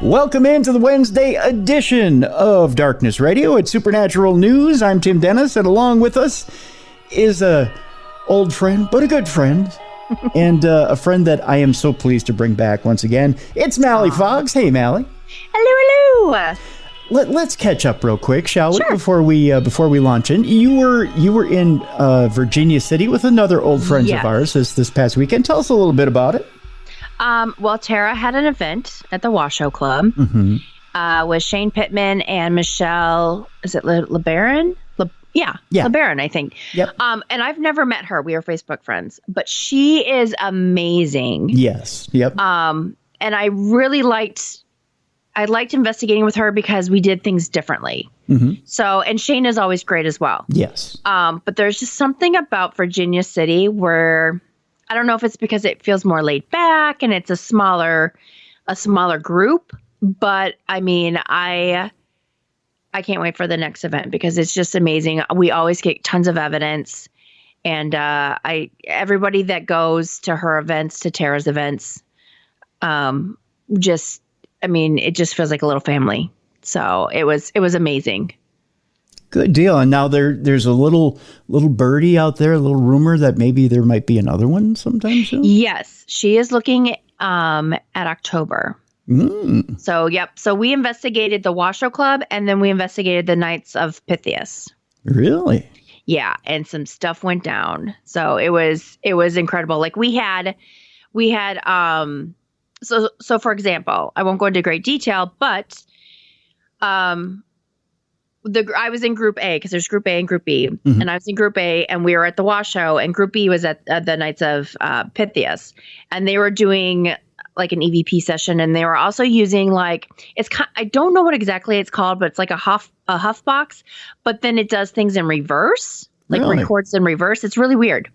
Welcome into the Wednesday edition of Darkness Radio. It's Supernatural News. I'm Tim Dennis, and along with us is a old friend, but a good friend, and a friend that I am so pleased to bring back once again. It's Mallie Fox. Hey, Mallie. Hello. Let's catch up real quick, shall we? Sure. Before we launch in, you were in Virginia City with another old friend of ours this past weekend. Tell us a little bit about it. Well, Tara had an event at the Washoe Club with Shane Pittman and Michelle. Is it LeBaron? LeBaron, I think. Yep. And I've never met her. We are Facebook friends, but she is amazing. Yes. Yep. And I really liked investigating with her because we did things differently. So, and Shane is always great as well. Yes. But there's just something about Virginia City where I don't know if it's because it feels more laid back and it's a smaller group, but I mean, I can't wait for the next event because it's just amazing. We always get tons of evidence, and everybody that goes to her events, to Tara's events, it just feels like a little family. So it was amazing. Good deal. And now there's a little birdie out there, a little rumor that maybe there might be another one sometime soon. Yes, she is looking at October. So, yep. So we investigated the Washoe Club, and then we investigated the Knights of Pythias. Really? Yeah, and some stuff went down. So it was incredible. Like we had so for example, I won't go into great detail, but I was in Group A because there's Group A and Group B, and I was in Group A, and we were at the Washoe, and Group B was at the Knights of Pythias, and they were doing like an EVP session, and they were also using like I don't know what exactly it's called, but it's like a huff box, but then it does things in reverse, like records in reverse. It's really weird.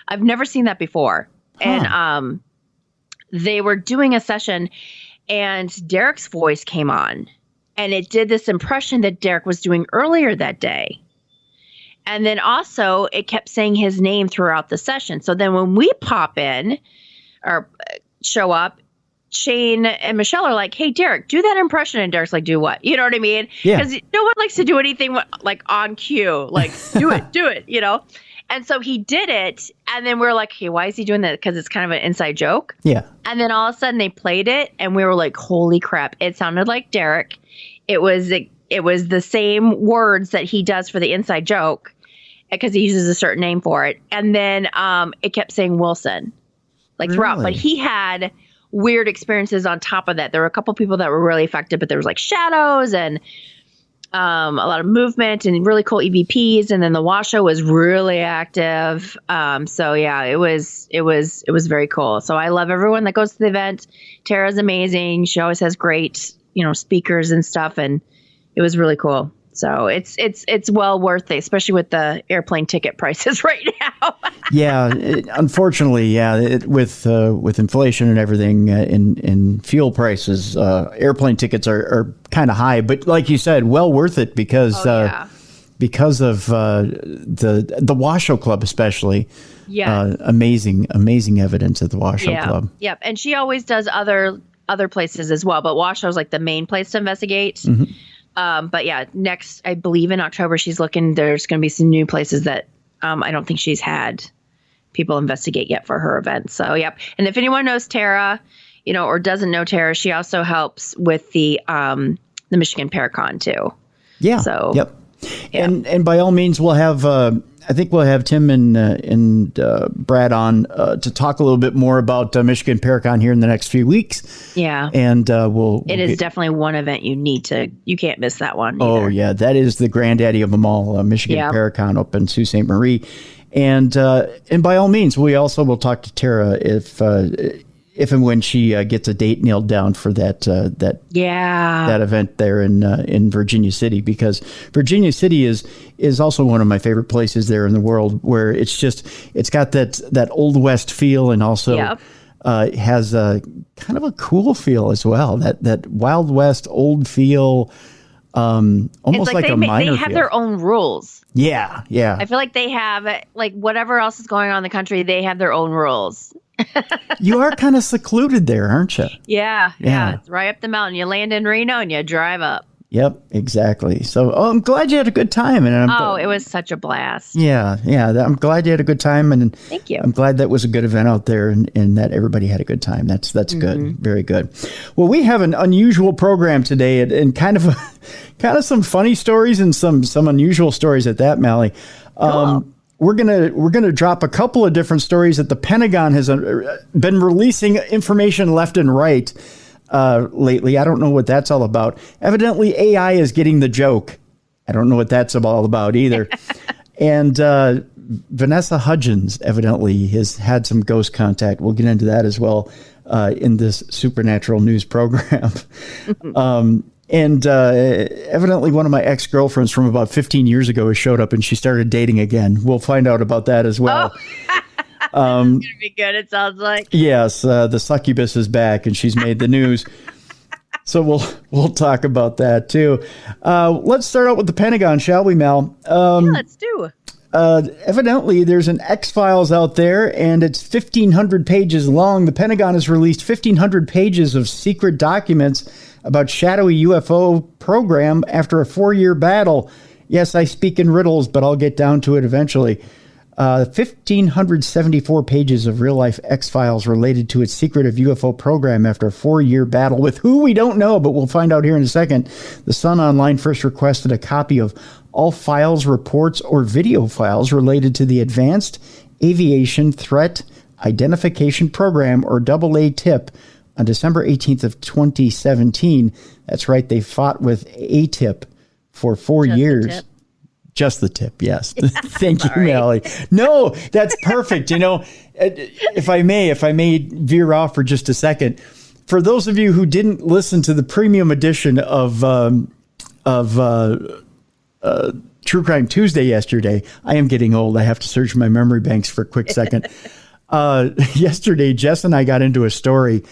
I've never seen that before, and they were doing a session, and Derek's voice came on. And it did this impression that Derek was doing earlier that day. And then also it kept saying his name throughout the session. So then when we pop in or show up, Shane and Michelle are like, hey, Derek, do that impression. And Derek's like, do what? You know what I mean? Because no one likes to do anything like on cue, like do it, you know? And so he did it. And then we're like, hey, why is he doing that? Because it's kind of an inside joke. Yeah. And then all of a sudden they played it and we were like, holy crap. It sounded like Derek. It was the same words that he does for the inside joke because he uses a certain name for it. And then it kept saying Wilson like throughout. But he had weird experiences on top of that. There were a couple people that were really affected, but there was like shadows and a lot of movement and really cool EVPs. And then the Washoe was really active. So yeah, it was very cool. So I love everyone that goes to the event. Tara's amazing. She always has great, speakers and stuff. And it was really cool. So it's well worth it, especially with the airplane ticket prices right now. Unfortunately, with inflation and everything in fuel prices, airplane tickets are kind of high. But like you said, well worth it because of the Washoe Club, especially. Yeah, amazing evidence at the Washoe Club. Yep, and she always does other places as well, but Washoe's like the main place to investigate. But yeah, next, I believe in October, there's going to be some new places that I don't think she's had people investigate yet for her event. So, yep. And if anyone knows Tara, or doesn't know Tara, she also helps with the Michigan Paracon too. Yeah. So, yep. And by all means, we'll have, I think we'll have Tim and Brad on to talk a little bit more about Michigan Paracon here in the next few weeks. Yeah. And It is definitely one event you can't miss that one. Either. Oh, yeah. That is the granddaddy of them all, Michigan Paracon up in Sault Ste. Marie. And by all means, we also will talk to Tara if and when she gets a date nailed down for that event there in Virginia City, because Virginia City is also one of my favorite places there in the world, where it's got that Old West feel, and also has a kind of a cool feel as well, that Wild West old feel, almost like a minor they have feel. Their own rules. Yeah. I feel like they have, like, whatever else is going on in the country, they have their own rules. You are kind of secluded there, aren't you? Yeah. It's right up the mountain. You land in Reno and you drive up. Yep, exactly. So, I'm glad you had a good time. And it was such a blast. Yeah. I'm glad you had a good time, and thank you. I'm glad that was a good event out there, and that everybody had a good time. That's good, very good. Well, we have an unusual program today, and kind of some funny stories and some unusual stories at that, Mallie. Cool. We're gonna drop a couple of different stories that the Pentagon has been releasing information left and right. Lately. I don't know what that's all about. Evidently, AI is getting the joke. I don't know what that's all about either. And Vanessa Hudgens evidently has had some ghost contact. We'll get into that as well in this supernatural news program. And evidently one of my ex-girlfriends from about 15 years ago has showed up and she started dating again. We'll find out about that as well. Oh. It's going to be good, it sounds like. Yes, the succubus is back and she's made the news. So we'll talk about that too. Let's start out with the Pentagon, shall we, Mel? Let's do. Evidently, there's an X-Files out there, and it's 1,500 pages long. The Pentagon has released 1,500 pages of secret documents about shadowy UFO program after a 4-year battle. Yes, I speak in riddles, but I'll get down to it eventually. 1,574 pages of real-life X-Files related to its secretive UFO program after a 4-year battle with who we don't know, but we'll find out here in a second. The Sun Online first requested a copy of all files, reports, or video files related to the Advanced Aviation Threat Identification Program, or AATIP, on December 18th of 2017. That's right, they fought with AATIP for 4 years. Just the tip, yes. Thank you, Mallie. No, that's perfect. If I may veer off for just a second, for those of you who didn't listen to the premium edition of True Crime Tuesday yesterday, I am getting old. I have to search my memory banks for a quick second. Yesterday, Jess and I got into a story,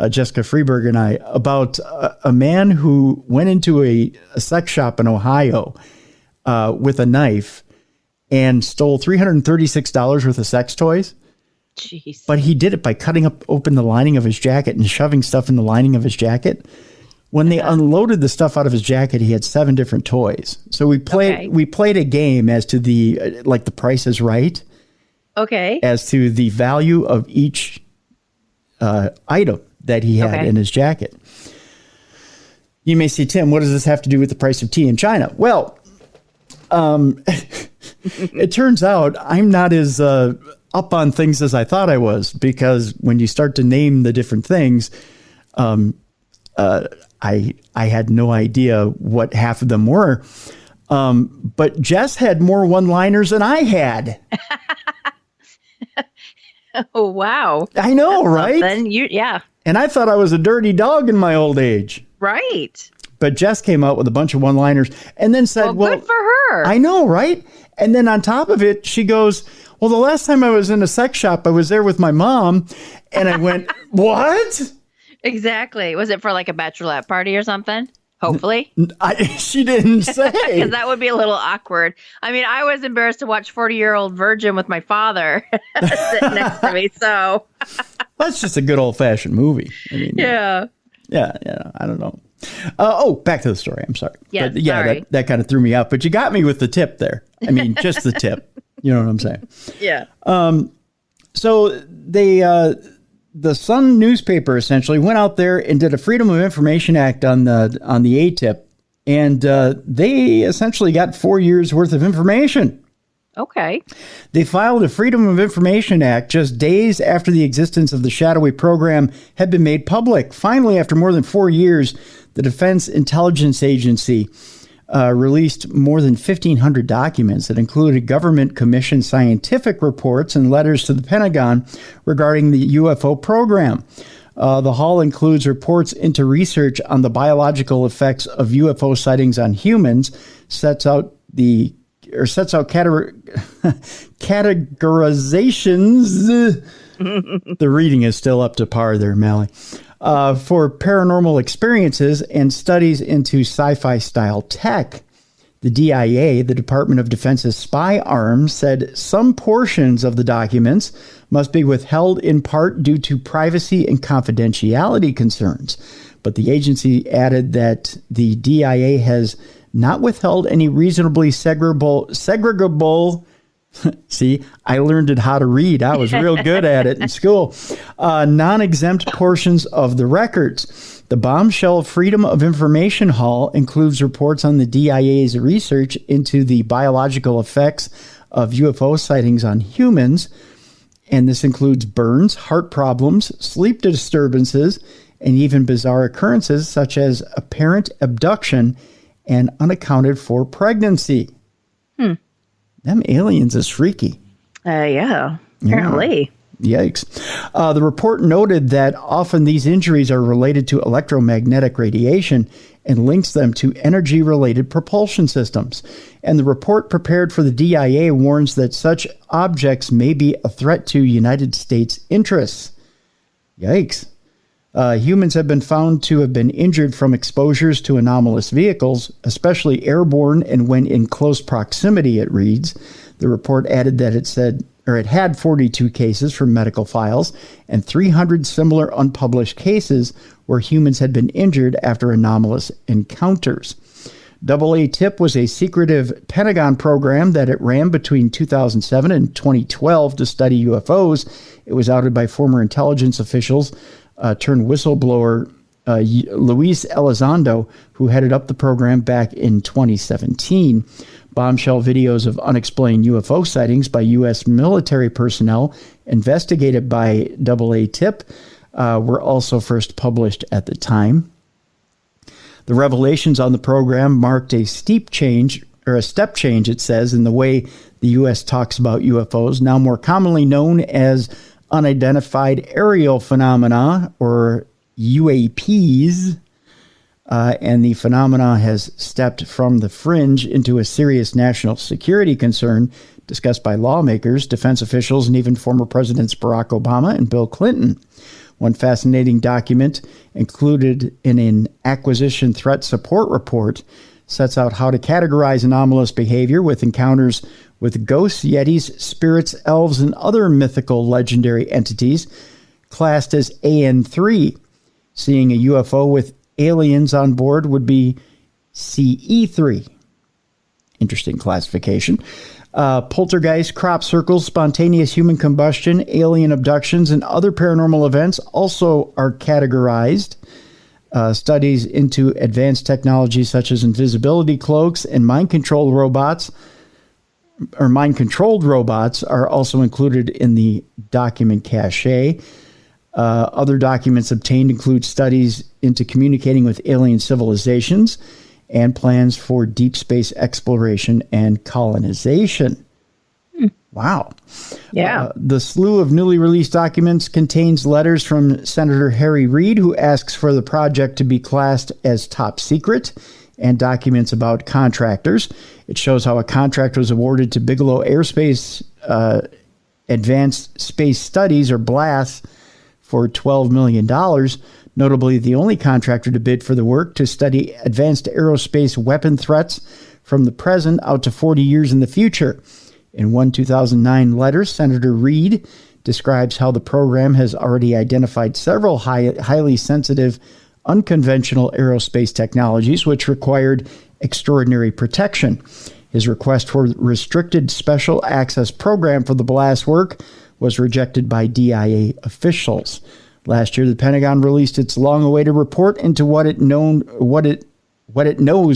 Jessica Freeberg and I, about a man who went into a sex shop in Ohio with a knife and stole $336 worth of sex toys. Jeez. But he did it by cutting open the lining of his jacket and shoving stuff in the lining of his jacket. When they unloaded the stuff out of his jacket, he had 7 different toys. So we played a game as to the Price is Right. Okay. As to the value of each item that he had in his jacket. You may say, Tim, what does this have to do with the price of tea in China? Well, it turns out I'm not as up on things as I thought I was, because when you start to name the different things, I had no idea what half of them were. But Jess had more one-liners than I had. Oh, wow. I know, right? Yeah. And I thought I was a dirty dog in my old age. Right. But Jess came out with a bunch of one-liners and then said, well, good for her. I know, right? And then on top of it, she goes, well, the last time I was in a sex shop, I was there with my mom. And I went, what? Exactly. Was it for like a bachelorette party or something? Hopefully. She didn't say. Because that would be a little awkward. I mean, I was embarrassed to watch 40-Year-Old Virgin with my father sitting next to me. So that's just a good old-fashioned movie. I mean, yeah. I don't know. Back to the story. I'm sorry. Yes, but yeah, sorry. That kind of threw me out. But you got me with the tip there. I mean, just the tip. You know what I'm saying? Yeah. So the Sun newspaper essentially went out there and did a Freedom of Information Act on the AATIP, and they essentially got 4 years worth of information. Okay. They filed a Freedom of Information Act just days after the existence of the shadowy program had been made public. Finally, after more than 4 years, the Defense Intelligence Agency released more than 1,500 documents that included government-commissioned scientific reports and letters to the Pentagon regarding the UFO program. The haul includes reports into research on the biological effects of UFO sightings on humans, sets out categorizations. The reading is still up to par there, Mallie. For paranormal experiences and studies into sci-fi style tech. The DIA, the Department of Defense's spy arm, said some portions of the documents must be withheld in part due to privacy and confidentiality concerns. But the agency added that the DIA has not withheld any reasonably segregable see, I learned how to read. I was real good at it in school. Non-exempt portions of the records. The bombshell Freedom of Information Hall includes reports on the DIA's research into the biological effects of UFO sightings on humans. And this includes burns, heart problems, sleep disturbances, and even bizarre occurrences such as apparent abduction and unaccounted for pregnancy. Them aliens is freaky. Yeah, apparently. Yeah. Yikes. The report noted that often these injuries are related to electromagnetic radiation and links them to energy-related propulsion systems. And the report prepared for the DIA warns that such objects may be a threat to United States interests. Yikes. Humans have been found to have been injured from exposures to anomalous vehicles, especially airborne and when in close proximity, it reads. The report added that it had 42 cases from medical files and 300 similar unpublished cases where humans had been injured after anomalous encounters. AATIP was a secretive Pentagon program that it ran between 2007 and 2012 to study UFOs. It was outed by former intelligence officials turned whistleblower Luis Elizondo, who headed up the program back in 2017. Bombshell videos of unexplained UFO sightings by U.S. military personnel investigated by AATIP were also first published at the time. The revelations on the program marked a step change, it says, in the way the U.S. talks about UFOs, now more commonly known as unidentified aerial phenomena, or UAPs, and the phenomena has stepped from the fringe into a serious national security concern discussed by lawmakers, defense officials, and even former Presidents Barack Obama and Bill Clinton. One fascinating document included in an acquisition threat support report sets out how to categorize anomalous behavior with encounters with ghosts, yetis, spirits, elves, and other mythical legendary entities classed as AN3. Seeing a UFO with aliens on board would be CE3. Interesting classification. Poltergeist, crop circles, spontaneous human combustion, alien abductions, and other paranormal events also are categorized. Studies into advanced technologies such as invisibility cloaks and mind-controlled robots are also included in the document cache. Other documents obtained include studies into communicating with alien civilizations and plans for deep space exploration and colonization. Wow. Yeah. The slew of newly released documents contains letters from Senator Harry Reid, who asks for the project to be classed as top secret, and documents about contractors. It shows how a contract was awarded to Bigelow Aerospace Advanced Space Studies, or BLAST, for $12 million. Notably, the only contractor to bid for the work to study advanced aerospace weapon threats from the present out to 40 years in the future. In one 2009 letter, Senator Reid describes how the program has already identified several highly sensitive, unconventional aerospace technologies which required extraordinary protection. His request for restricted special access program for the BLAST work was rejected by DIA officials. Last year, the Pentagon released its long-awaited report into what it knows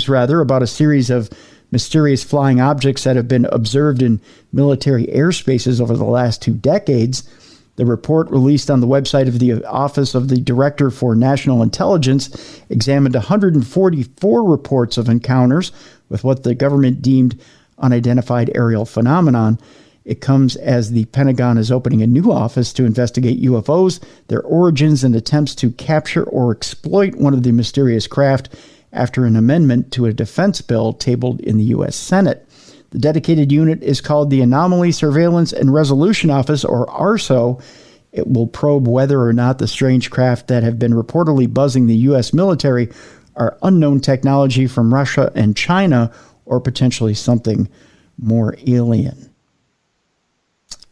about a series of mysterious flying objects that have been observed in military airspaces over the last 2 decades. The report, released on the website of the Office of the Director for National Intelligence, examined 144 reports of encounters with what the government deemed unidentified aerial phenomenon. It comes as the Pentagon is opening a new office to investigate UFOs, their origins, and attempts to capture or exploit one of the mysterious craft after an amendment to a defense bill tabled in the U.S. Senate. The dedicated unit is called the Anomaly Surveillance and Resolution Office, or ARSO. It will probe whether or not the strange craft that have been reportedly buzzing the U.S. military are unknown technology from Russia and China, or potentially something more alien.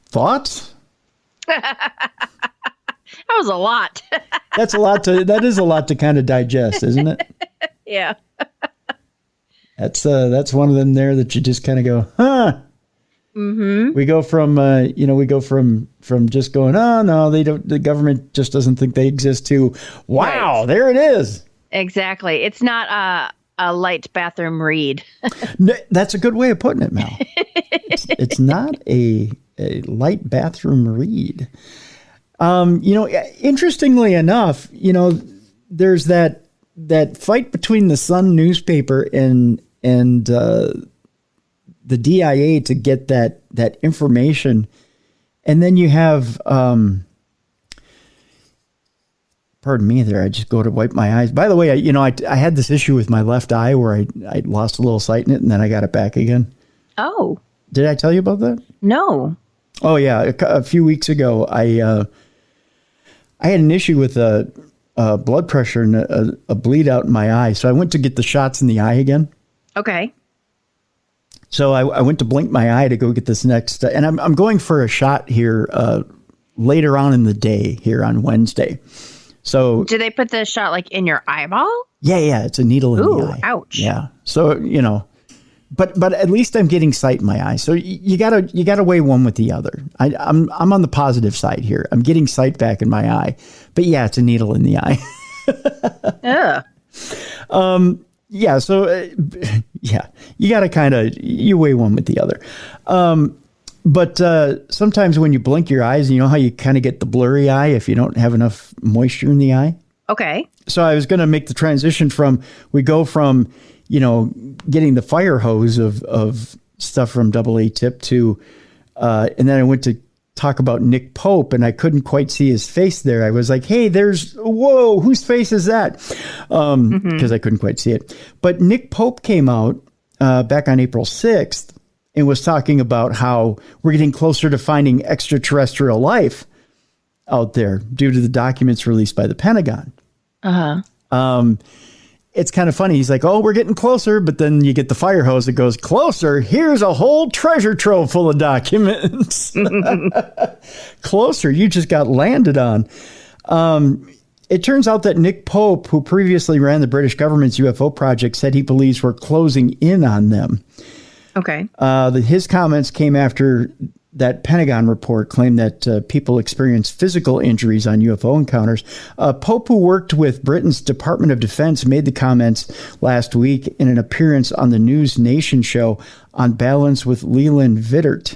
Thoughts? That was a lot. That is a lot to kind of digest, isn't it? Yeah. That's one of them there that you just kind of go, huh? Mm-hmm. We go from just going, oh no, they don't. The government just doesn't think they exist. To wow, right. There it is. Exactly. It's not a light bathroom read. No, that's a good way of putting it, Mel. It's not a light bathroom read. Interestingly enough, there's that fight between the Sun newspaper and the DIA to get that information. And then you have, pardon me there, I just go to wipe my eyes. By the way, I had this issue with my left eye where I lost a little sight in it and then I got it back again. Oh. Did I tell you about that? No. Oh yeah. A few weeks ago, I had an issue with blood pressure and a bleed out in my eye. So I went to get the shots in the eye again. Okay. So I went to blink my eye to go get this next, and I'm going for a shot here later on in the day here on Wednesday. So do they put the shot like in your eyeball? Yeah, it's a needle in the eye. Ouch. Yeah. So but at least I'm getting sight in my eye. So you gotta weigh one with the other. I'm on the positive side here. I'm getting sight back in my eye, but yeah, it's a needle in the eye. Yeah. Yeah. So, yeah, you got to you weigh one with the other. But sometimes when you blink your eyes, you know how you kind of get the blurry eye if you don't have enough moisture in the eye? Okay. So I was going to make the transition we go from, getting the fire hose of stuff from AATIP to, and then I went to talk about Nick Pope, and I couldn't quite see his face there. I was like, hey, whoa, whose face is that? Because I couldn't quite see it. But Nick Pope came out back on April 6th and was talking about how we're getting closer to finding extraterrestrial life out there due to the documents released by the Pentagon. Uh-huh. It's kind of funny. He's like, oh, we're getting closer. But then you get the fire hose that goes closer. Here's a whole treasure trove full of documents. Closer. You just got landed on. It turns out that Nick Pope, who previously ran the British government's UFO project, said he believes we're closing in on them. Okay. His comments came after that Pentagon report claimed that people experience physical injuries on UFO encounters. Pope, who worked with Britain's Department of Defense, made the comments last week in an appearance on the News Nation show On Balance with Leland Vittert.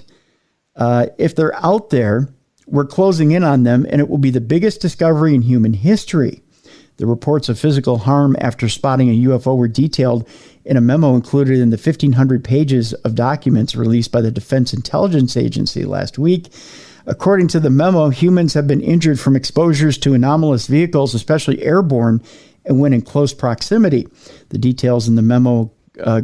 If they're out there, we're closing in on them, and it will be the biggest discovery in human history. The reports of physical harm after spotting a UFO were detailed in a memo included in the 1,500 pages of documents released by the Defense Intelligence Agency last week. According to the memo, humans have been injured from exposures to anomalous vehicles, especially airborne, and when in close proximity. The details in the memo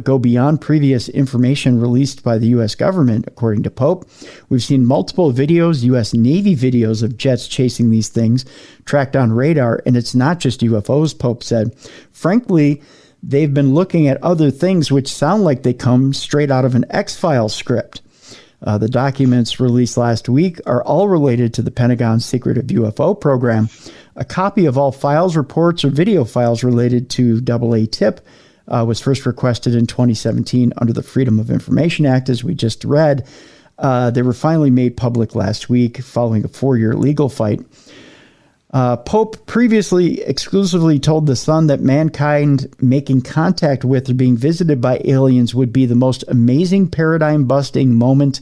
go beyond previous information released by the U.S. government, according to Pope. We've seen multiple videos, U.S. Navy videos of jets chasing these things, tracked on radar, and it's not just UFOs, Pope said. Frankly, they've been looking at other things which sound like they come straight out of an X-Files script. The documents released last week are all related to the Pentagon's secretive UFO program. A copy of all files, reports, or video files related to AATIP was first requested in 2017 under the Freedom of Information Act, as we just read. They were finally made public last week following a 4-year legal fight. Pope previously exclusively told The Sun that mankind making contact with or being visited by aliens would be the most amazing paradigm-busting moment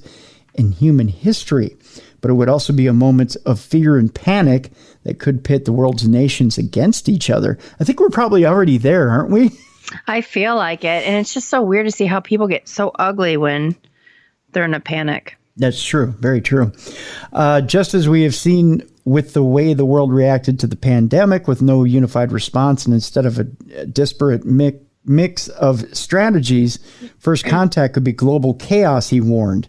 in human history. But it would also be a moment of fear and panic that could pit the world's nations against each other. I think we're probably already there, aren't we? I feel like it. And it's just so weird to see how people get so ugly when they're in a panic. That's true. Very true. Just as we have seen with the way the world reacted to the pandemic with no unified response, and instead of a disparate mix of strategies, first contact could be global chaos, he warned.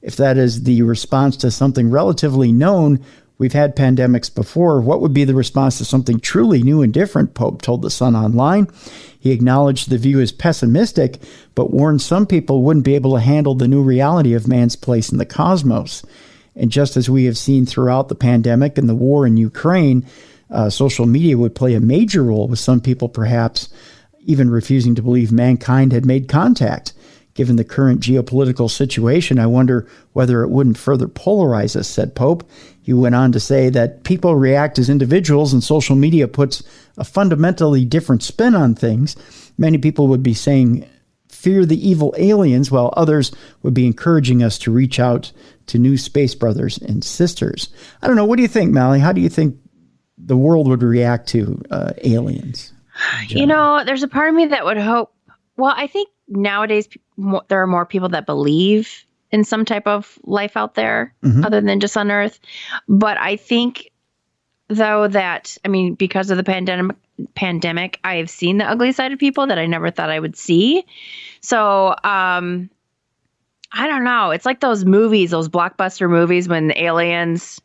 If that is the response to something relatively known, We've had pandemics before. What would be the response to something truly new and different? Pope told the Sun Online. He acknowledged the view as pessimistic, but warned some people wouldn't be able to handle the new reality of man's place in the cosmos. And just as we have seen throughout the pandemic and the war in Ukraine, social media would play a major role, with some people perhaps even refusing to believe mankind had made contact. Given the current geopolitical situation, I wonder whether it wouldn't further polarize us, said Pope. He went on to say that people react as individuals, and social media puts a fundamentally different spin on things. Many people would be saying, fear the evil aliens, while others would be encouraging us to reach out to new space brothers and sisters. I don't know. What do you think, Mallie? How do you think the world would react to aliens? You know, there's a part of me that would hope. Well, I think nowadays there are more people that believe in some type of life out there other than just on Earth. But I think, though, that, I mean, because of the pandemic, I have seen the ugly side of people that I never thought I would see. So, I don't know. It's like those movies, those blockbuster movies when the aliens,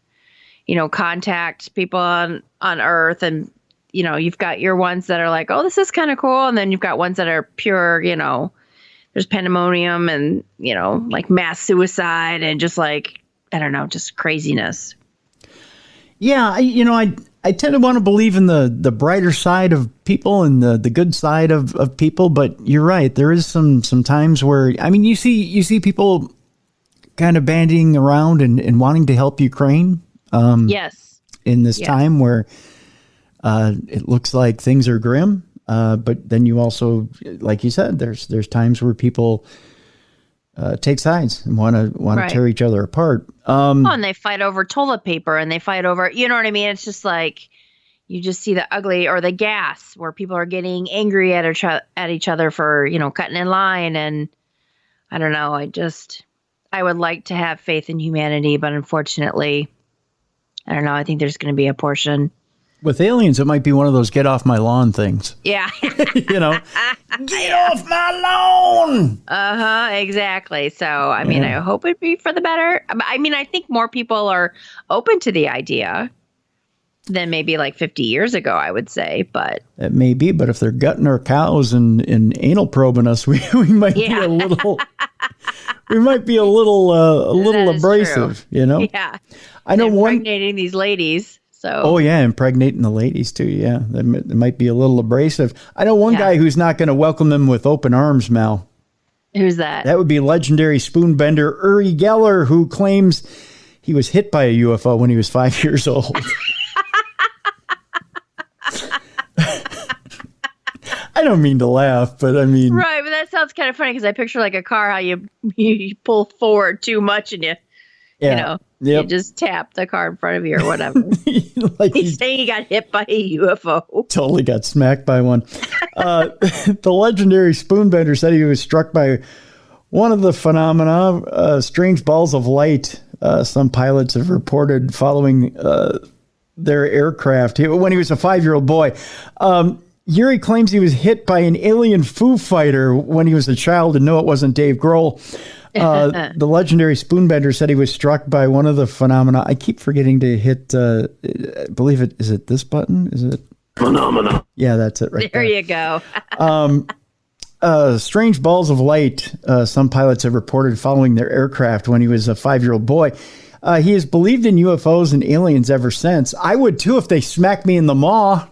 you know, contact people on Earth, and, you know, you've got your ones that are like, oh, this is kind of cool. And then you've got ones that are pure, you know, there's pandemonium and, you know, like mass suicide and just like, I don't know, just craziness. Yeah, I tend to want to believe in the brighter side of people and the good side of people, but you're right. There is some times where, I mean, you see people kind of bandying around and wanting to help Ukraine. Yes. In this time where it looks like things are grim. But then you also, like you said, there's times where people take sides and want to tear each other apart. And they fight over toilet paper, and they fight over, you know what I mean? It's just like, you just see the ugly, or the gas, where people are getting angry at each other for, you know, cutting in line. And I don't know. I would like to have faith in humanity, but unfortunately, I don't know. I think there's going to be a portion. With aliens, it might be one of those get off my lawn things. Yeah. You know, get off my lawn. Exactly. So, I mean, I hope it'd be for the better. I mean, I think more people are open to the idea than maybe like 50 years ago, I would say. But it may be. But if they're gutting our cows and anal probing us, we might be a little. We might be a little abrasive. True. You know. Yeah. I know impregnating these ladies. So. Oh, yeah, impregnating the ladies, too, yeah. They might be a little abrasive. I know one guy who's not going to welcome them with open arms, Mal. Who's that? That would be legendary spoonbender Uri Geller, who claims he was hit by a UFO when he was 5 years old. I don't mean to laugh, but I mean... Right, but that sounds kind of funny, because I picture like a car, how you pull forward too much and you know, you just tap the car in front of you or whatever. Like he's saying he got hit by a UFO. Totally got smacked by one. The legendary spoonbender said he was struck by one of the phenomena, strange balls of light. Some pilots have reported following their aircraft when he was a 5-year-old boy. Yuri claims he was hit by an alien Foo Fighter when he was a child, and no, it wasn't Dave Grohl. The legendary spoonbender said he was struck by one of the phenomena. I keep forgetting to hit, I believe it, is it this button? Is it? Phenomena. Yeah, that's it right there. There you go. Strange balls of light, some pilots have reported following their aircraft when he was a 5-year-old boy. He has believed in UFOs and aliens ever since. I would too if they smacked me in the maw.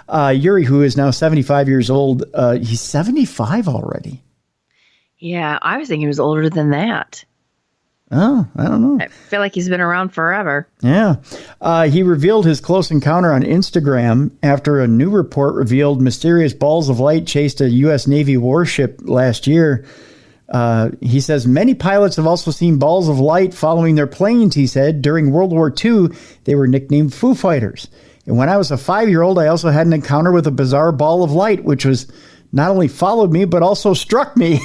Yuri, who is now 75 years old, he's 75 already. Yeah, I was thinking he was older than that. Oh, I don't know. I feel like he's been around forever. Yeah. He revealed his close encounter on Instagram after a new report revealed mysterious balls of light chased a U.S. Navy warship last year. He says many pilots have also seen balls of light following their planes, he said. During World War II, they were nicknamed Foo Fighters. And when I was a 5-year-old, I also had an encounter with a bizarre ball of light, which was not only followed me, but also struck me.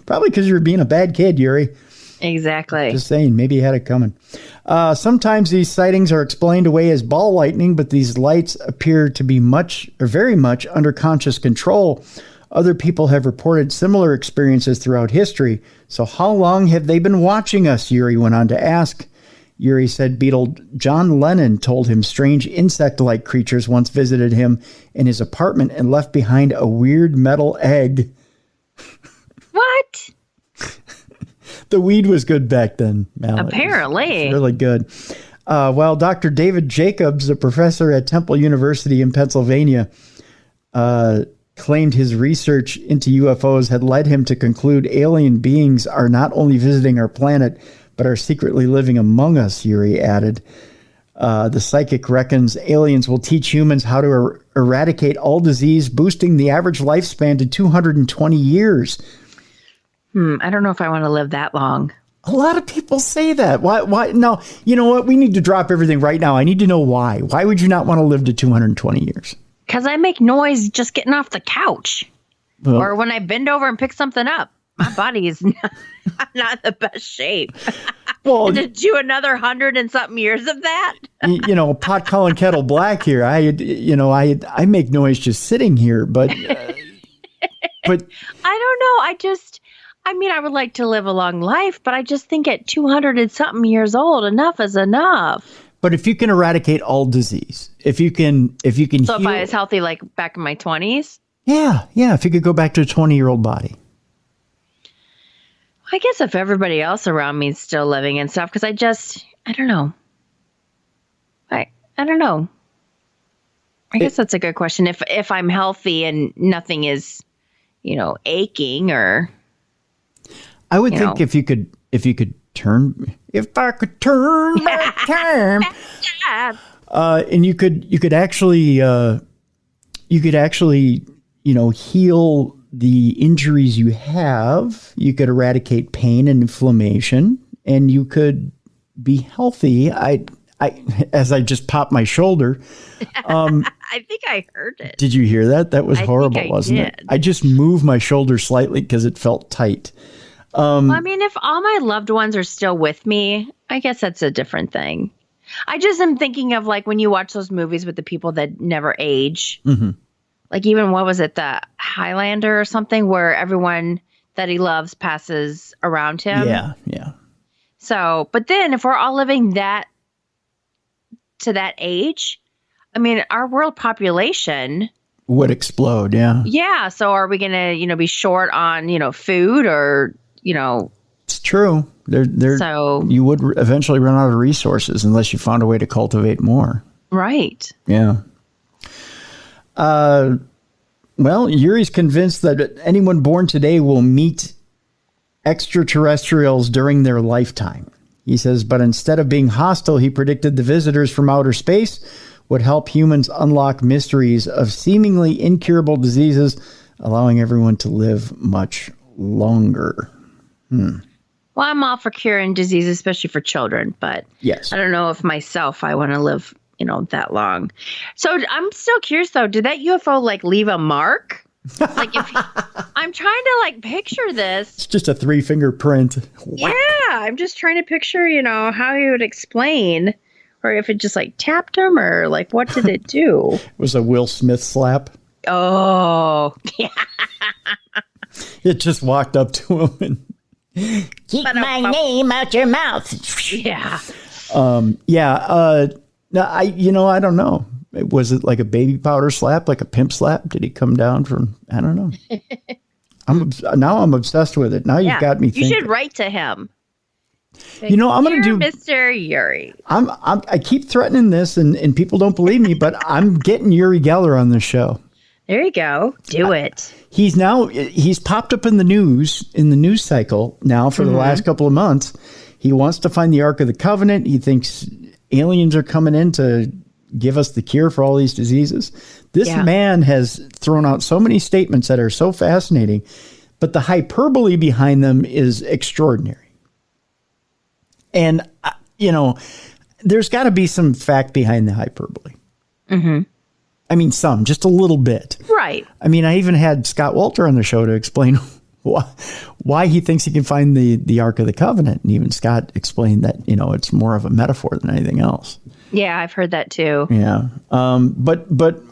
Probably because you're being a bad kid, Yuri. Exactly. Just saying, maybe you had it coming. Sometimes these sightings are explained away as ball lightning, but these lights appear to be very much under conscious control. Other people have reported similar experiences throughout history. So how long have they been watching us? Yuri went on to ask. Yuri said Beatle John Lennon told him strange insect-like creatures once visited him in his apartment and left behind a weird metal egg. What? The weed was good back then, Mallie. Apparently. It was really good. Well, Dr. David Jacobs, a professor at Temple University in Pennsylvania, claimed his research into UFOs had led him to conclude alien beings are not only visiting our planet, but are secretly living among us, Yuri added. The psychic reckons aliens will teach humans how to eradicate all disease, boosting the average lifespan to 220 years. I don't know if I want to live that long. A lot of people say that. Why? No, you know what? We need to drop everything right now. I need to know why. Why would you not want to live to 220 years? Because I make noise just getting off the couch. Well, or when I bend over and pick something up. My body is not in the best shape. Well, to do another 100 and something years of that. Pot calling kettle black here. I make noise just sitting here, but I don't know. I would like to live a long life, but I just think at 200 and something years old, enough is enough. But if you can eradicate all disease, if you can So heal, if I was healthy, like back in my 20s? Yeah. If you could go back to a 20-year-old body. I guess if everybody else around me is still living and stuff, because I don't know. I don't know. I guess that's a good question. If I'm healthy and nothing is, aching or. I would think if I could turn back time, and you could actually heal the injuries you have. You could eradicate pain and inflammation, and you could be healthy. As I just popped my shoulder. I think I heard it. Did you hear that? That was horrible, wasn't it? I just moved my shoulder slightly because it felt tight. If all my loved ones are still with me, I guess that's a different thing. I just am thinking of like when you watch those movies with the people that never age. Mm-hmm. Like even, what was it, the Highlander or something, where everyone that he loves passes around him? Yeah. So, but then if we're all living to that age, our world population would explode, yeah. Yeah, so are we going to, be short on, food or, It's true. So you would eventually run out of resources unless you found a way to cultivate more. Right. Yeah. Well, Yuri's convinced that anyone born today will meet extraterrestrials during their lifetime. He says, but instead of being hostile, he predicted the visitors from outer space would help humans unlock mysteries of seemingly incurable diseases, allowing everyone to live much longer. Well, I'm all for curing disease, especially for children, but yes. I don't know if myself, I want to live that long. So I'm still curious though, did that UFO leave a mark? I'm trying to picture this. It's just a 3-finger print. Yeah. I'm just trying to picture, how he would explain, or if it just tapped him, or what did it do? It was a Will Smith slap. Oh, yeah. It just walked up to him and keep my name out your mouth. Yeah. No, I don't know. Was it like a baby powder slap, like a pimp slap? Did he come down from? I don't know. I'm obsessed with it. Now you've got me thinking. You should write to him. I'm going to do Mr. Yuri. I keep threatening this, and people don't believe me, but I'm getting Yuri Geller on this show. There you go. Do it. He's popped up in the news cycle now for the last couple of months. He wants to find the Ark of the Covenant. He thinks aliens are coming in to give us the cure for all these diseases. This man has thrown out so many statements that are so fascinating, but the hyperbole behind them is extraordinary. And, there's got to be some fact behind the hyperbole. Mm-hmm. Just a little bit. Right. I even had Scott Walter on the show to explain why he thinks he can find the Ark of the Covenant. And even Scott explained that, it's more of a metaphor than anything else. Yeah, I've heard that too. Yeah. But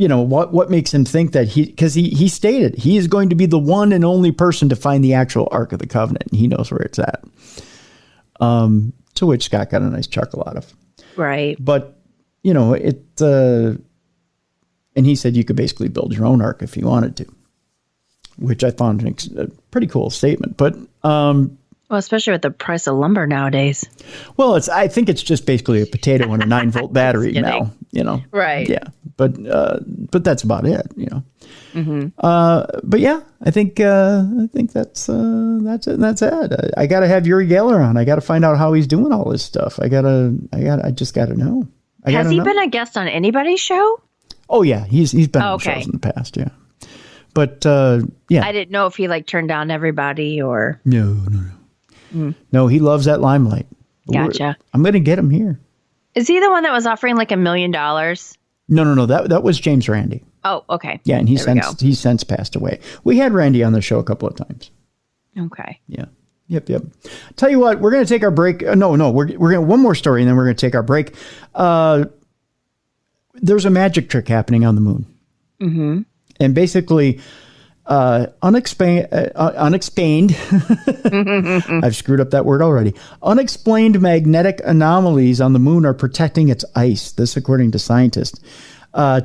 what makes him think that because he stated he is going to be the one and only person to find the actual Ark of the Covenant, and he knows where it's at. To which Scott got a nice chuckle out of. Right. But, and he said you could basically build your own Ark if you wanted to, which I found a pretty cool statement. But, well, especially with the price of lumber nowadays. Well, I think it's just basically a potato and a 9-volt battery now, Right. Yeah. But that's about it, Mm-hmm. But yeah, I think that's it. That's it. I got to have Uri Geller on. I got to find out how he's doing all this stuff. I just got to know. Has he been a guest on anybody's show? Oh yeah. He's been on shows in the past. Yeah. But, yeah, I didn't know if he turned down everybody or. No. No, he loves that limelight. Gotcha. I'm going to get him here. Is he the one that was offering $1 million? No. That was James Randi. Oh, okay. Yeah, and he's since passed away. We had Randy on the show a couple of times. Okay. Yeah. Yep. Tell you what, we're going to take our break. No, we're going to one more story, and then we're going to take our break. There's a magic trick happening on the moon. Mm-hmm. And basically, unexplained. I've screwed up that word already. Unexplained magnetic anomalies on the moon are protecting its ice. This, according to scientists.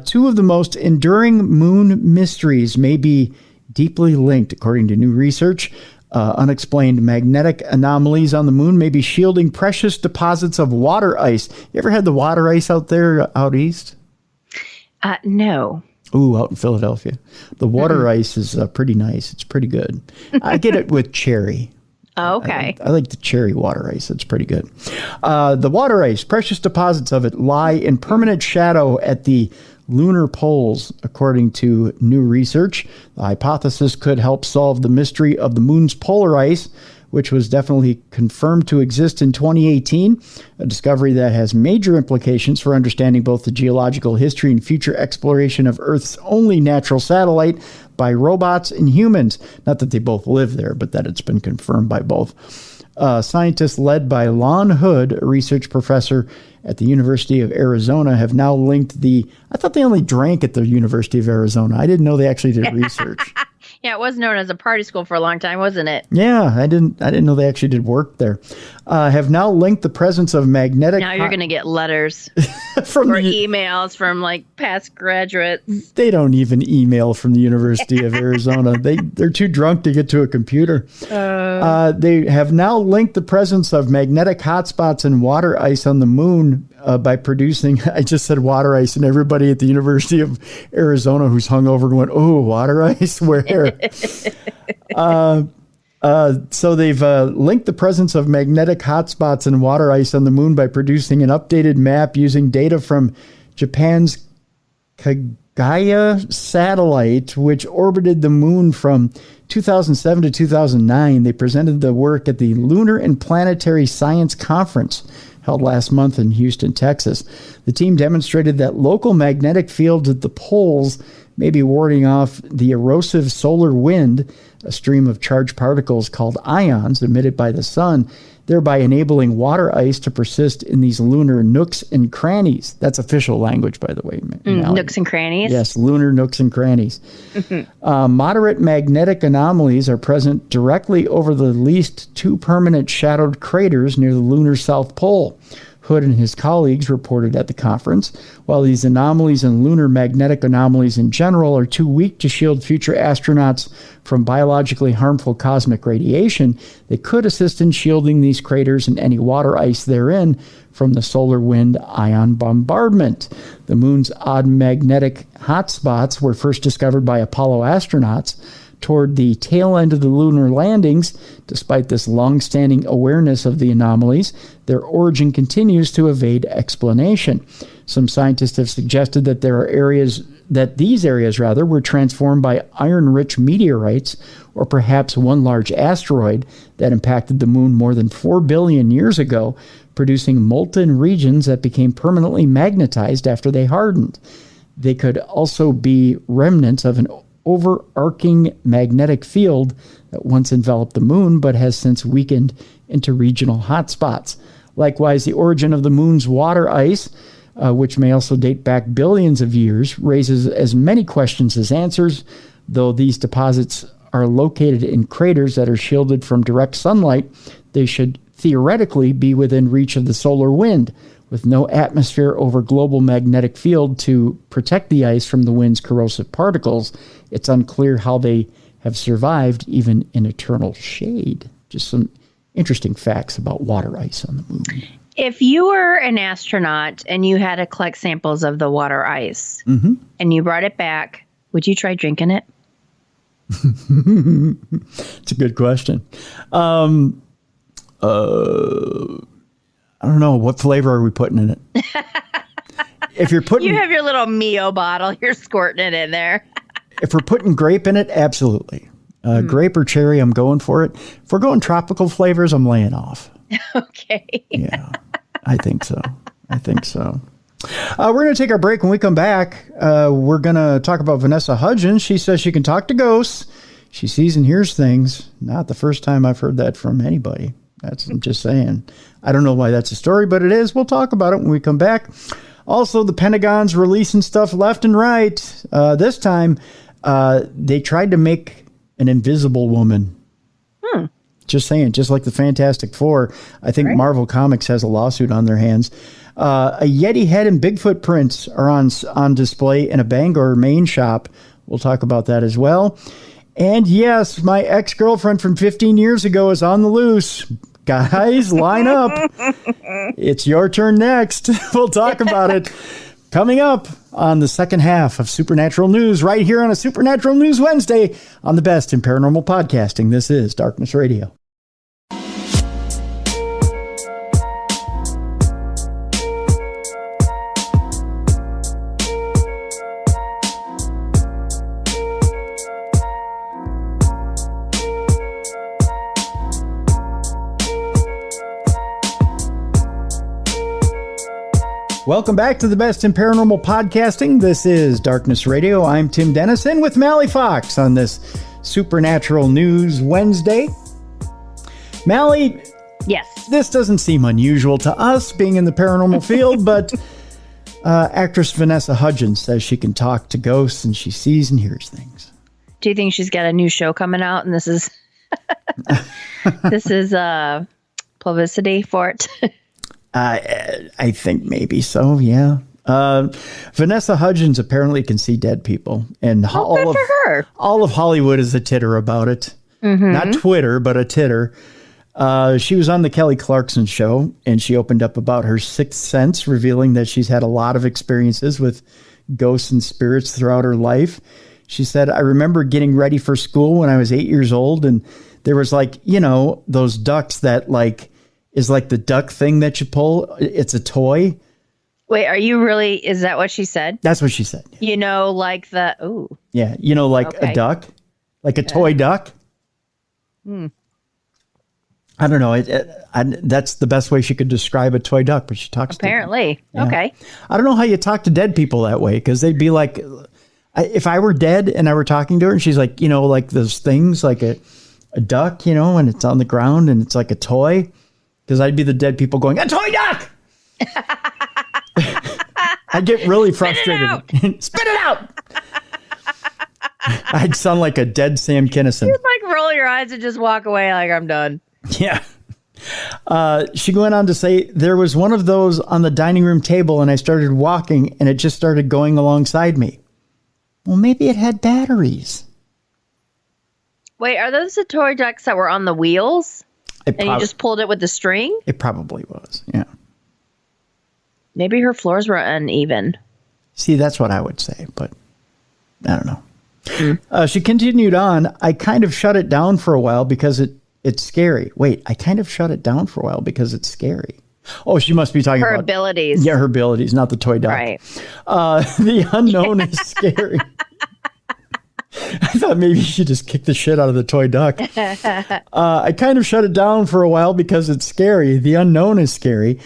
Two of the most enduring moon mysteries may be deeply linked, according to new research. Unexplained magnetic anomalies on the moon may be shielding precious deposits of water ice. You ever had the water ice out there out east? No. Ooh, out in Philadelphia. The water ice is pretty nice. It's pretty good. I get it with cherry. Oh, okay. I like the cherry water ice. It's pretty good. The water ice, precious deposits of it lie in permanent shadow at the lunar poles, according to new research. The hypothesis could help solve the mystery of the moon's polar ice, which was definitely confirmed to exist in 2018, a discovery that has major implications for understanding both the geological history and future exploration of Earth's only natural satellite by robots and humans. Not that they both live there, but that it's been confirmed by both. Scientists led by Lon Hood, a research professor at the University of Arizona, have now linked I thought they only drank at the University of Arizona. I didn't know they actually did research. Yeah, it was known as a party school for a long time, wasn't it? Yeah, I didn't know they actually did work there. Have now linked the presence of magnetic. Now you're going to get letters or emails from past graduates. They don't even email from the University of Arizona. They're too drunk to get to a computer. They have now linked the presence of magnetic hotspots and water ice on the moon by producing. I just said water ice, and everybody at the University of Arizona who's hungover went, "Oh, water ice, where?" So they've linked the presence of magnetic hotspots and water ice on the moon by producing an updated map using data from Japan's Kaguya satellite, which orbited the moon from 2007 to 2009. They presented the work at the Lunar and Planetary Science Conference held last month in Houston, Texas. The team demonstrated that local magnetic fields at the poles may be warding off the erosive solar wind, a stream of charged particles called ions emitted by the sun, thereby enabling water ice to persist in these lunar nooks and crannies. That's official language, by the way. Nooks and crannies? Yes, lunar nooks and crannies. Moderate magnetic anomalies are present directly over the least two permanent shadowed craters near the lunar south pole. Hood and his colleagues reported at the conference. While these anomalies and lunar magnetic anomalies in general are too weak to shield future astronauts from biologically harmful cosmic radiation, they could assist in shielding these craters and any water ice therein from the solar wind ion bombardment. The moon's odd magnetic hotspots were first discovered by Apollo astronauts toward the tail end of the lunar landings. Despite this long-standing awareness of the anomalies, their origin continues to evade explanation. Some scientists have suggested that these areas were transformed by iron-rich meteorites, or perhaps one large asteroid that impacted the moon more than 4 billion years ago, producing molten regions that became permanently magnetized after they hardened. They could also be remnants of an overarching magnetic field that once enveloped the moon but has since weakened into regional hotspots. Likewise, the origin of the moon's water ice which may also date back billions of years, raises as many questions as answers. Though these deposits are located in craters that are shielded from direct sunlight, they should theoretically be within reach of the solar wind. With no atmosphere over global magnetic field to protect the ice from the wind's corrosive particles, it's unclear how they have survived even in eternal shade. Just some interesting facts about water ice on the moon. If you were an astronaut and you had to collect samples of the water ice and you brought it back, would you try drinking it? It's a good question. I don't know. What flavor are we putting in it? If you're putting, you have your little Mio bottle. You're squirting it in there. If we're putting grape in it, absolutely. Grape or cherry, I'm going for it. If we're going tropical flavors, I'm laying off. Okay. Yeah, I think so. We're going to take our break. When we come back, we're going to talk about Vanessa Hudgens. She says she can talk to ghosts. She sees and hears things. Not the first time I've heard that from anybody. I'm just saying. I don't know why that's a story, but it is. We'll talk about it when we come back. Also, the Pentagon's releasing stuff left and right. This time, they tried to make an invisible woman. Just saying, just like the Fantastic Four. I think Marvel Comics has a lawsuit on their hands. A Yeti head and Bigfoot prints are on display in a Bangor, Maine shop. We'll talk about that as well. And yes, my ex-girlfriend from 15 years ago is on the loose. Guys, line up. It's your turn next. We'll talk about it coming up on the second half of Supernatural News right here on a Supernatural News Wednesday on the best in paranormal podcasting. This is Darkness Radio. Welcome back to the best in paranormal podcasting. This is Darkness Radio. I'm Tim Dennison with Mallie Fox on this Supernatural News Wednesday. Mallie, yes, this doesn't seem unusual to us being in the paranormal field, but actress Vanessa Hudgens says she can talk to ghosts and she sees and hears things. Do you think she's got a new show coming out and this is publicity for it? I think maybe so, yeah. Vanessa Hudgens apparently can see dead people. And all of Hollywood is a titter about it. Not Twitter, but a titter. She was on the Kelly Clarkson show, and she opened up about her sixth sense, revealing that she's had a lot of experiences with ghosts and spirits throughout her life. She said, I remember getting ready for school when I was 8 years old, and there was those ducks that is like the duck thing that you pull. It's a toy. Wait, are you really? Is that what she said? That's what she said. Yeah. Yeah, a duck, like a toy duck. I don't know. That's the best way she could describe a toy duck, but she talks apparently. To them. Yeah. Okay. I don't know how you talk to dead people that way, because they'd be like, if I were dead and I were talking to her and she's like, like those things, like a duck, and it's on the ground and it's like a toy. Because I'd be the dead people going, a toy duck! I'd get really frustrated. Spit it out! I'd sound like a dead Sam Kinison. You'd roll your eyes and just walk away like I'm done. Yeah. She went on to say, there was one of those on the dining room table and I started walking and it just started going alongside me. Well, maybe it had batteries. Wait, are those the toy ducks that were on the wheels? And you just pulled it with the string? It probably was, yeah. Maybe her floors were uneven. See, that's what I would say, but I don't know. She continued on, I kind of shut it down for a while because it's scary. Wait, I kind of shut it down for a while because it's scary. Oh, she must be talking about... her abilities. Yeah, her abilities, not the toy duck. Right. The unknown is scary. I thought maybe she just kicked the shit out of the toy duck. I kind of shut it down for a while because it's scary. The unknown is scary.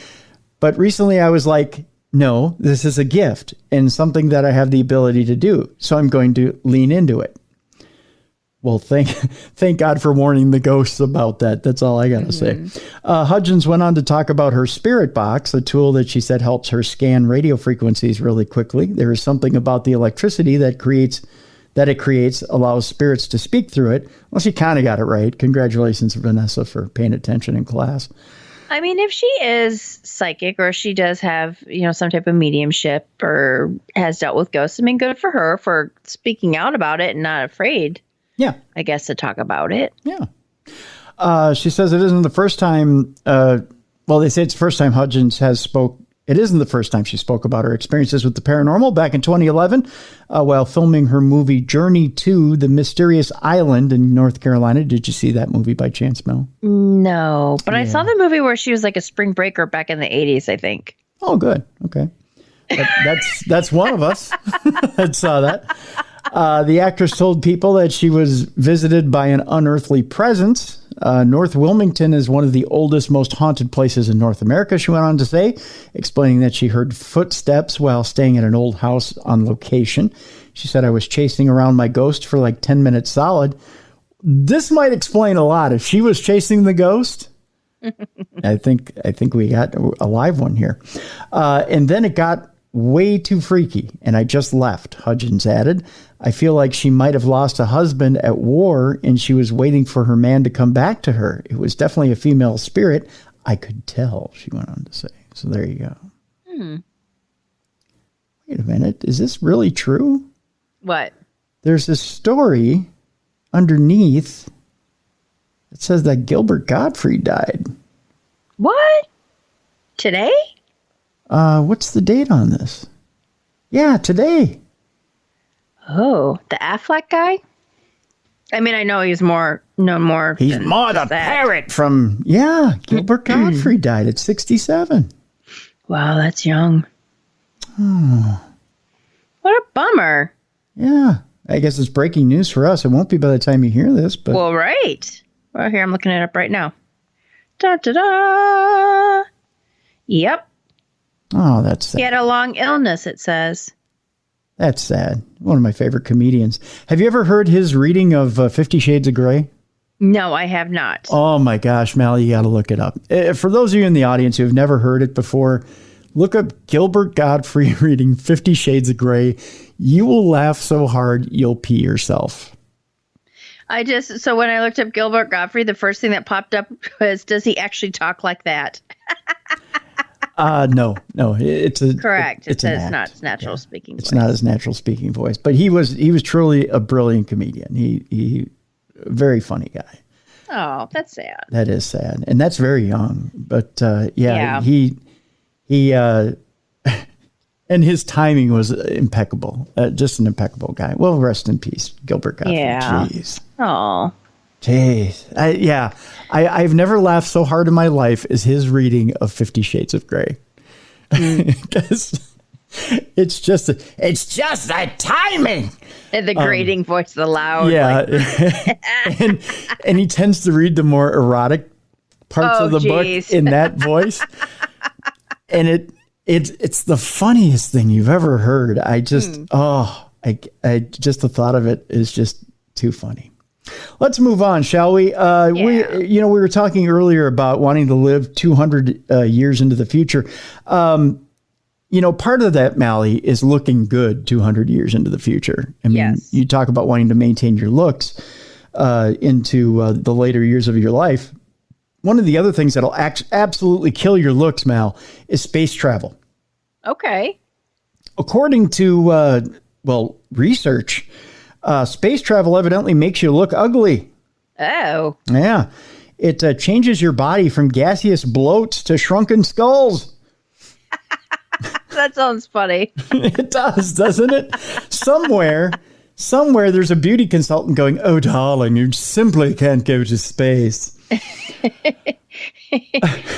But recently I was like, no, this is a gift and something that I have the ability to do. So I'm going to lean into it. Well, thank God for warning the ghosts about that. That's all I got to say. Hudgens went on to talk about her spirit box, a tool that she said helps her scan radio frequencies really quickly. There is something about the electricity that it creates allows spirits to speak through it. Well, she kind of got it right. Congratulations, Vanessa, for paying attention in class. I mean, if she is psychic or she does have, some type of mediumship or has dealt with ghosts, I mean, good for her for speaking out about it and not afraid. Yeah. I guess to talk about it. Yeah. She says it isn't the first time. They say it's the first time Hudgens has spoke. It isn't the first time she spoke about her experiences with the paranormal back in 2011 while filming her movie Journey to the Mysterious Island in North Carolina. Did you see that movie by chance, Mel? No, but I saw the movie where she was like a spring breaker back in the 80s, I think. Oh, good. Okay. That's one of us that saw that. The actress told people that she was visited by an unearthly presence. North Wilmington is one of the oldest, most haunted places in North America, she went on to say, explaining that she heard footsteps while staying at an old house on location. She said, I was chasing around my ghost for like 10 minutes solid. This might explain a lot. If she was chasing the ghost, I think we got a live one here. And then it got way too freaky, and I just left, Hudgens added. I feel like she might have lost a husband at war, and she was waiting for her man to come back to her. It was definitely a female spirit. I could tell, she went on to say. So there you go. Wait a minute. Is this really true? What? There's a story underneath that says that Gilbert Gottfried died. What? Today? What's the date on this? Yeah, today. Oh, the Affleck guy? I mean, I know he's more. He's more the parrot from, Gilbert Gottfried died at 67. Wow, that's young. Oh. What a bummer. Yeah, I guess it's breaking news for us. It won't be by the time you hear this, but. Well, right. Well, here, I'm looking it up right now. Da-da-da! Yep. Oh, that's sad. He had a long illness, it says. That's sad. One of my favorite comedians. Have you ever heard his reading of 50 Shades of Grey? No, I have not. Oh, my gosh, Mallie, you got to look it up. For those of you in the audience who have never heard it before, look up Gilbert Gottfried reading 50 Shades of Grey. You will laugh so hard, you'll pee yourself. So when I looked up Gilbert Gottfried, the first thing that popped up was, does he actually talk like that? No, it's correct. It's not his natural speaking voice. It's not his natural speaking voice, but he was truly a brilliant comedian. He very funny guy. Oh, that's sad. That is sad. And that's very young, but yeah. he and his timing was impeccable. Just an impeccable guy. Well, rest in peace, Gilbert Gottfried. Yeah. Jeez. Oh. Jeez. I've never laughed so hard in my life as his reading of 50 Shades of Grey. Because it's just the timing. And the grating voice, the loud. Yeah. and he tends to read the more erotic parts of the book in that voice. And it's the funniest thing you've ever heard. I just just the thought of it is just too funny. Let's move on, shall we? We were talking earlier about wanting to live 200 years into the future. Part of that, Mallie, is looking good 200 years into the future. I mean, you talk about wanting to maintain your looks into the later years of your life. One of the other things that'll absolutely kill your looks, Mal, is space travel. Okay. According to, research, space travel evidently makes you look ugly. Oh. Yeah. It changes your body from gaseous bloats to shrunken skulls. That sounds funny. It does, doesn't it? Somewhere there's a beauty consultant going, oh, darling, you simply can't go to space.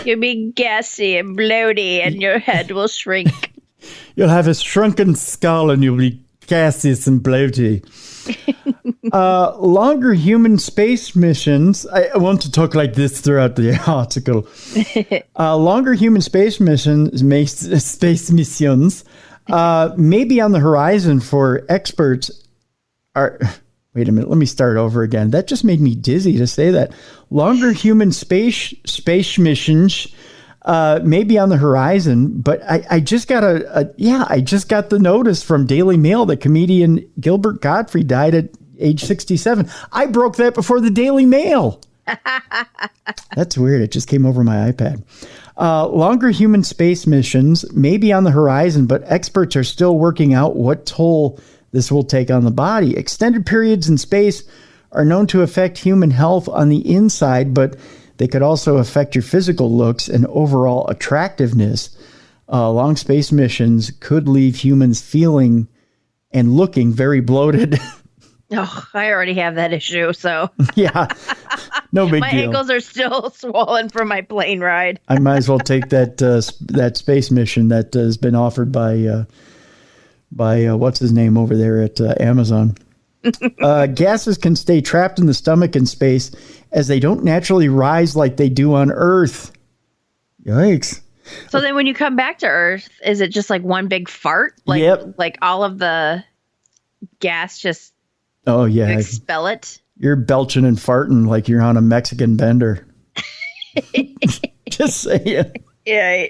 You'll be gassy and bloaty and your head will shrink. You'll have a shrunken skull and you'll be gaseous and bloaty. Longer human space missions. I want to talk like this throughout the article. Longer human space missions may be on the horizon for experts. Wait a minute. Let me start over again. That just made me dizzy to say that. Longer human space missions may be on the horizon, but I just got I just got the notice from Daily Mail that comedian Gilbert Gottfried died at age 67. I broke that before the Daily Mail. That's weird. It just came over my iPad. Longer human space missions may be on the horizon, but experts are still working out what toll this will take on the body. Extended periods in space are known to affect human health on the inside, but they could also affect your physical looks and overall attractiveness. Long space missions could leave humans feeling and looking very bloated. Oh, I already have that issue, so. Yeah, no big my deal. My ankles are still swollen from my plane ride. I might as well take that space mission that has been offered by what's his name over there at Amazon. Gases can stay trapped in the stomach in space as they don't naturally rise like they do on Earth. Yikes. So then when you come back to Earth, is it just like one big fart? Like, yep. Like all of the gas just expel it? You're belching and farting like you're on a Mexican bender. Just saying. Yeah.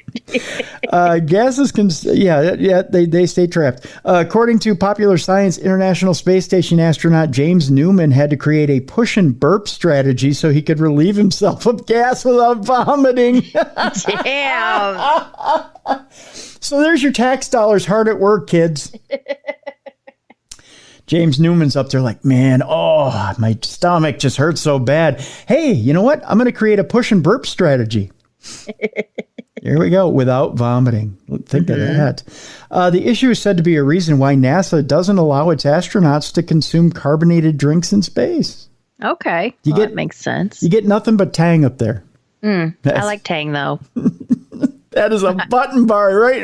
Gases can, they stay trapped. According to Popular Science, International Space Station astronaut James Newman had to create a push and burp strategy so he could relieve himself of gas without vomiting. Damn. So there's your tax dollars hard at work, kids. James Newman's up there like, man, my stomach just hurts so bad. Hey, you know what? I'm going to create a push and burp strategy. There we go. Without vomiting. Think of that. The issue is said to be a reason why NASA doesn't allow its astronauts to consume carbonated drinks in space. Okay. That makes sense. You get nothing but Tang up there. I like Tang, though. That is a button bar, right?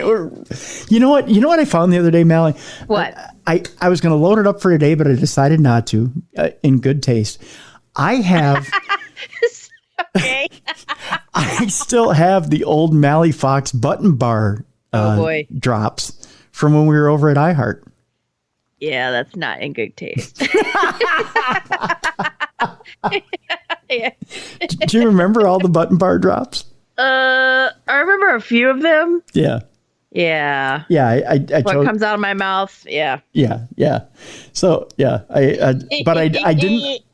You know what? You know what I found the other day, Mallie? What? I was going to load it up for today, but I decided not to, in good taste. I have... Okay. I still have the old Mallie Fox button bar drops from when we were over at iHeart. Yeah, that's not in good taste. Yeah. Do you remember all the button bar drops? I remember a few of them. Yeah. Yeah. Yeah. I what comes out of my mouth. Yeah. Yeah. Yeah. So yeah, but I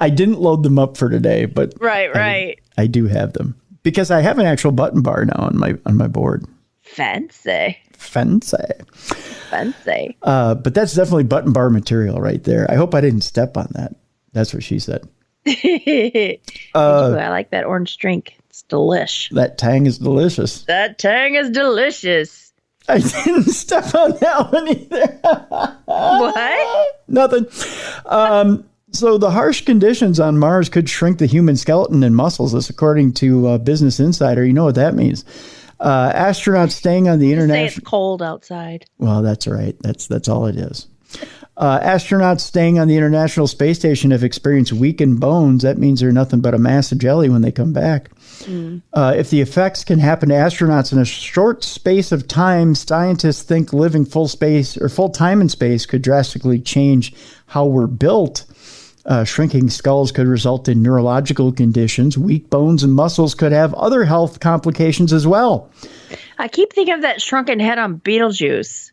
didn't load them up for today, but right. I do have them because I have an actual button bar now on my board. Fancy. But that's definitely button bar material right there. I hope I didn't step on that. That's what she said. I like that orange drink. It's delish. That Tang is delicious. I didn't step on that one either. What? Nothing. So the harsh conditions on Mars could shrink the human skeleton and muscles. This, according to Business Insider. You know what that means. Astronauts staying on the international... Say it's cold outside. Well, that's right. That's all it is. Astronauts staying on the International Space Station have experienced weakened bones. That means they're nothing but a mass of jelly when they come back. If the effects can happen to astronauts in a short space of time, scientists think living full time in space could drastically change how we're built. Shrinking skulls could result in neurological conditions. Weak bones and muscles could have other health complications as well. I keep thinking of that shrunken head on Beetlejuice.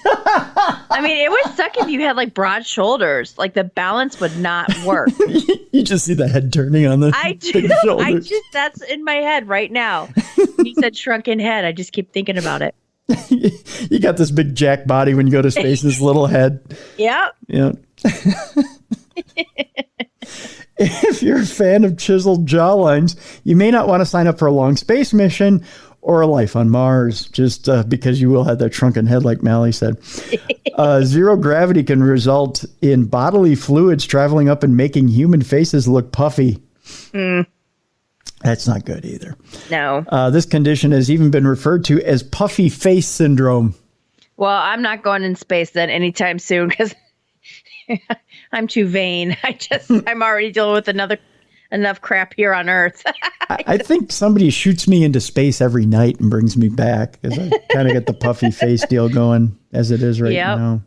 I mean, it would suck if you had like broad shoulders. Like the balance would not work. You just see the head turning on the big shoulders. That's in my head right now. You said shrunken head. I just keep thinking about it. You got this big jack body when you go to space, this little head. Yep. Yeah. If you're a fan of chiseled jawlines, you may not want to sign up for a long space mission or a life on Mars, just because you will have that shrunken head, like Mallie said. Zero gravity can result in bodily fluids traveling up and making human faces look puffy. That's not good either. No. This condition has even been referred to as puffy face syndrome. Well, I'm not going in space then anytime soon because I'm too vain. I'm already dealing with enough crap here on Earth. I think somebody shoots me into space every night and brings me back because I kind of get the puffy face deal going as it is right now.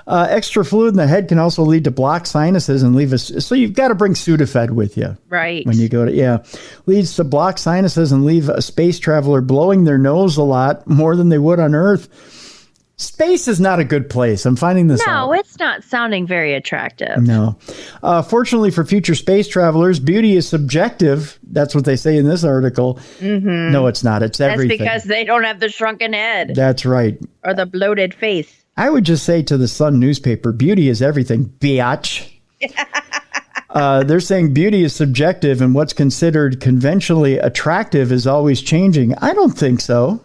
Extra fluid in the head can also lead to blocked sinuses and leave us. So you've got to bring Sudafed with you. Right. When you go to, leads to blocked sinuses and leave a space traveler blowing their nose a lot more than they would on Earth. Space is not a good place. I'm finding this out. No, it's not sounding very attractive. No. Fortunately for future space travelers, beauty is subjective. That's what they say in this article. Mm-hmm. No, it's not. It's everything. That's because they don't have the shrunken head. That's right. Or the bloated face. I would just say to the Sun newspaper, beauty is everything, biatch. They're saying beauty is subjective and what's considered conventionally attractive is always changing. I don't think so.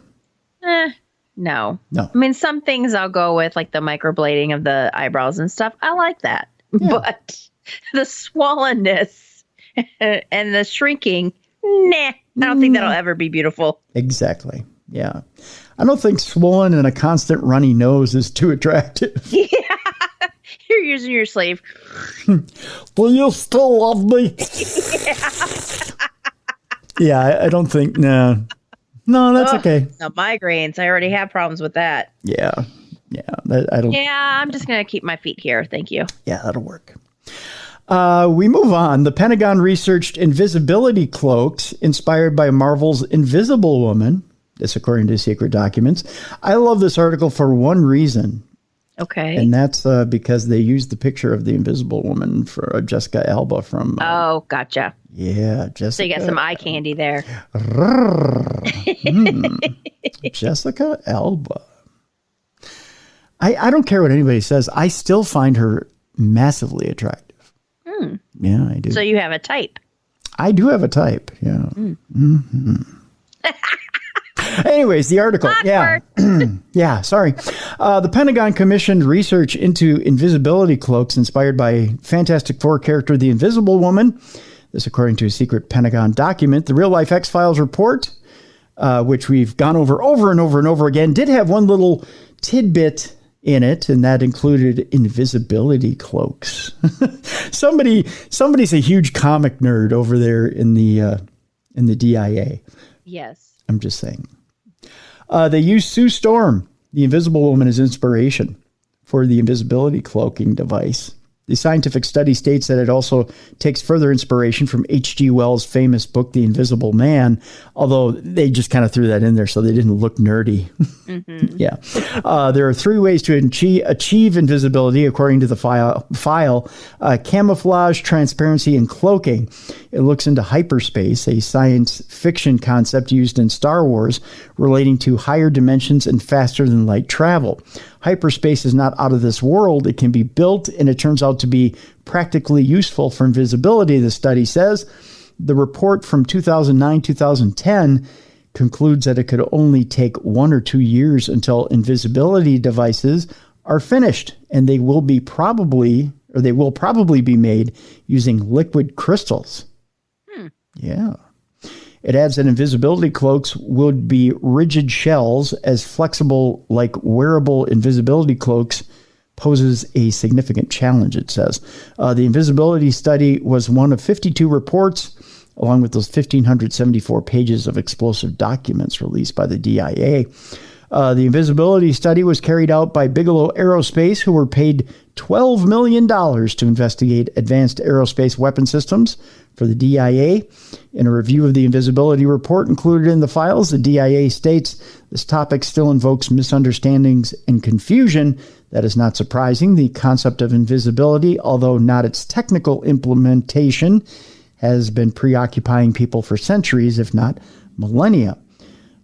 No. I mean, some things I'll go with, like the microblading of the eyebrows and stuff. I like that. Yeah. But the swollenness and the shrinking, I don't think that'll ever be beautiful. Exactly. Yeah. I don't think swollen and a constant runny nose is too attractive. Yeah. You're using your slave. Do you still love me? Yeah, I don't think, no. No, that's okay. No, migraines. I already have problems with that. Yeah. I don't. Yeah, I'm just going to keep my feet here. Thank you. Yeah, that'll work. We move on. The Pentagon researched invisibility cloaks inspired by Marvel's Invisible Woman. This according to secret documents. I love this article for one reason. Okay. And that's because they used the picture of the Invisible Woman for Jessica Alba from... oh, gotcha. Yeah, Jessica. So you got some eye candy there. Jessica Alba. I don't care what anybody says. I still find her massively attractive. Yeah, I do. So you have a type. I do have a type, yeah. Mm-hmm. Anyways, the article. Awkward. Yeah, sorry. The Pentagon commissioned research into invisibility cloaks inspired by Fantastic Four character The Invisible Woman. This according to a secret Pentagon document. The Real Life X-Files report, which we've gone over and over again, did have one little tidbit in it, and that included invisibility cloaks. Somebody's a huge comic nerd over there in the DIA. Yes. I'm just saying. They used Sue Storm, the Invisible Woman, as inspiration for the invisibility cloaking device. The scientific study states that it also takes further inspiration from H.G. Wells' famous book, The Invisible Man, although they just kind of threw that in there so they didn't look nerdy. Mm-hmm. Yeah. There are three ways to achieve invisibility, according to the file. Camouflage, transparency, and cloaking. It looks into hyperspace, a science fiction concept used in Star Wars relating to higher dimensions and faster than light travel. Hyperspace is not out of this world. It can be built, and it turns out to be practically useful for invisibility, the study says. The report from 2009-2010 concludes that it could only take 1 or 2 years until invisibility devices are finished, and they will probably be made using liquid crystals. Yeah. It adds that invisibility cloaks would be rigid shells, as flexible like wearable invisibility cloaks poses a significant challenge, it says. The invisibility study was one of 52 reports, along with those 1,574 pages of explosive documents released by the DIA. The invisibility study was carried out by Bigelow Aerospace, who were paid $12 million to investigate advanced aerospace weapon systems for the DIA. In a review of the invisibility report included in the files, the DIA states this topic still invokes misunderstandings and confusion. That is not surprising. The concept of invisibility, although not its technical implementation, has been preoccupying people for centuries, if not millennia.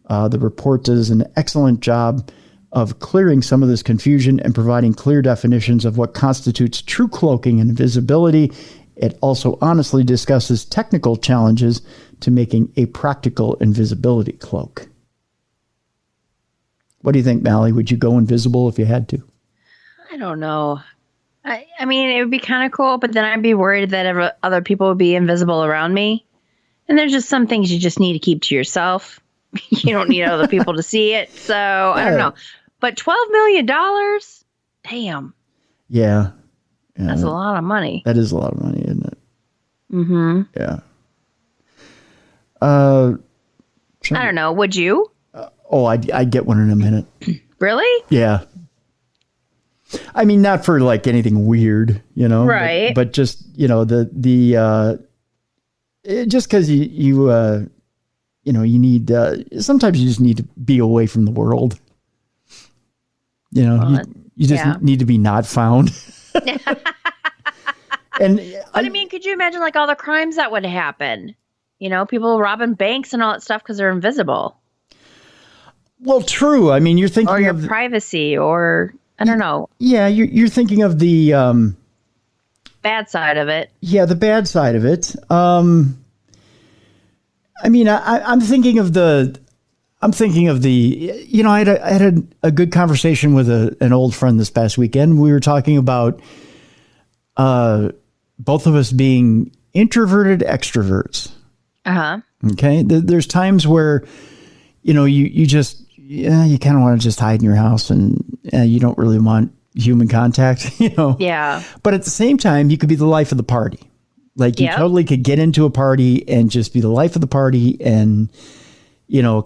The report does an excellent job of clearing some of this confusion and providing clear definitions of what constitutes true cloaking and invisibility. It also honestly discusses technical challenges to making a practical invisibility cloak. What do you think, Mallie? Would you go invisible if you had to? I don't know. I mean, it would be kind of cool, but then I'd be worried that other people would be invisible around me. And there's just some things you just need to keep to yourself. You don't need other people to see it. So I don't know. But $12 million? Damn. Yeah. That's a lot of money. That is a lot of money, isn't it? Mm-hmm. Yeah. I don't know. Would you? I'd get one in a minute. Really? Yeah. I mean, not for like anything weird, right? But just just because you need sometimes you just need to be away from the world. You just need to be not found. And but I mean, could you imagine like all the crimes that would happen? People robbing banks and all that stuff because they're invisible. Well, true. I mean, you're thinking or your of privacy, or I don't know. Yeah, you're thinking of the bad side of it. Yeah, the bad side of it. I mean, I'm thinking of the. I had a good conversation with an old friend this past weekend. We were talking about both of us being introverted extroverts. Okay. There's times where, you just, you kind of want to just hide in your house and you don't really want human contact, Yeah. But at the same time, you could be the life of the party. Like you totally could get into a party and just be the life of the party and,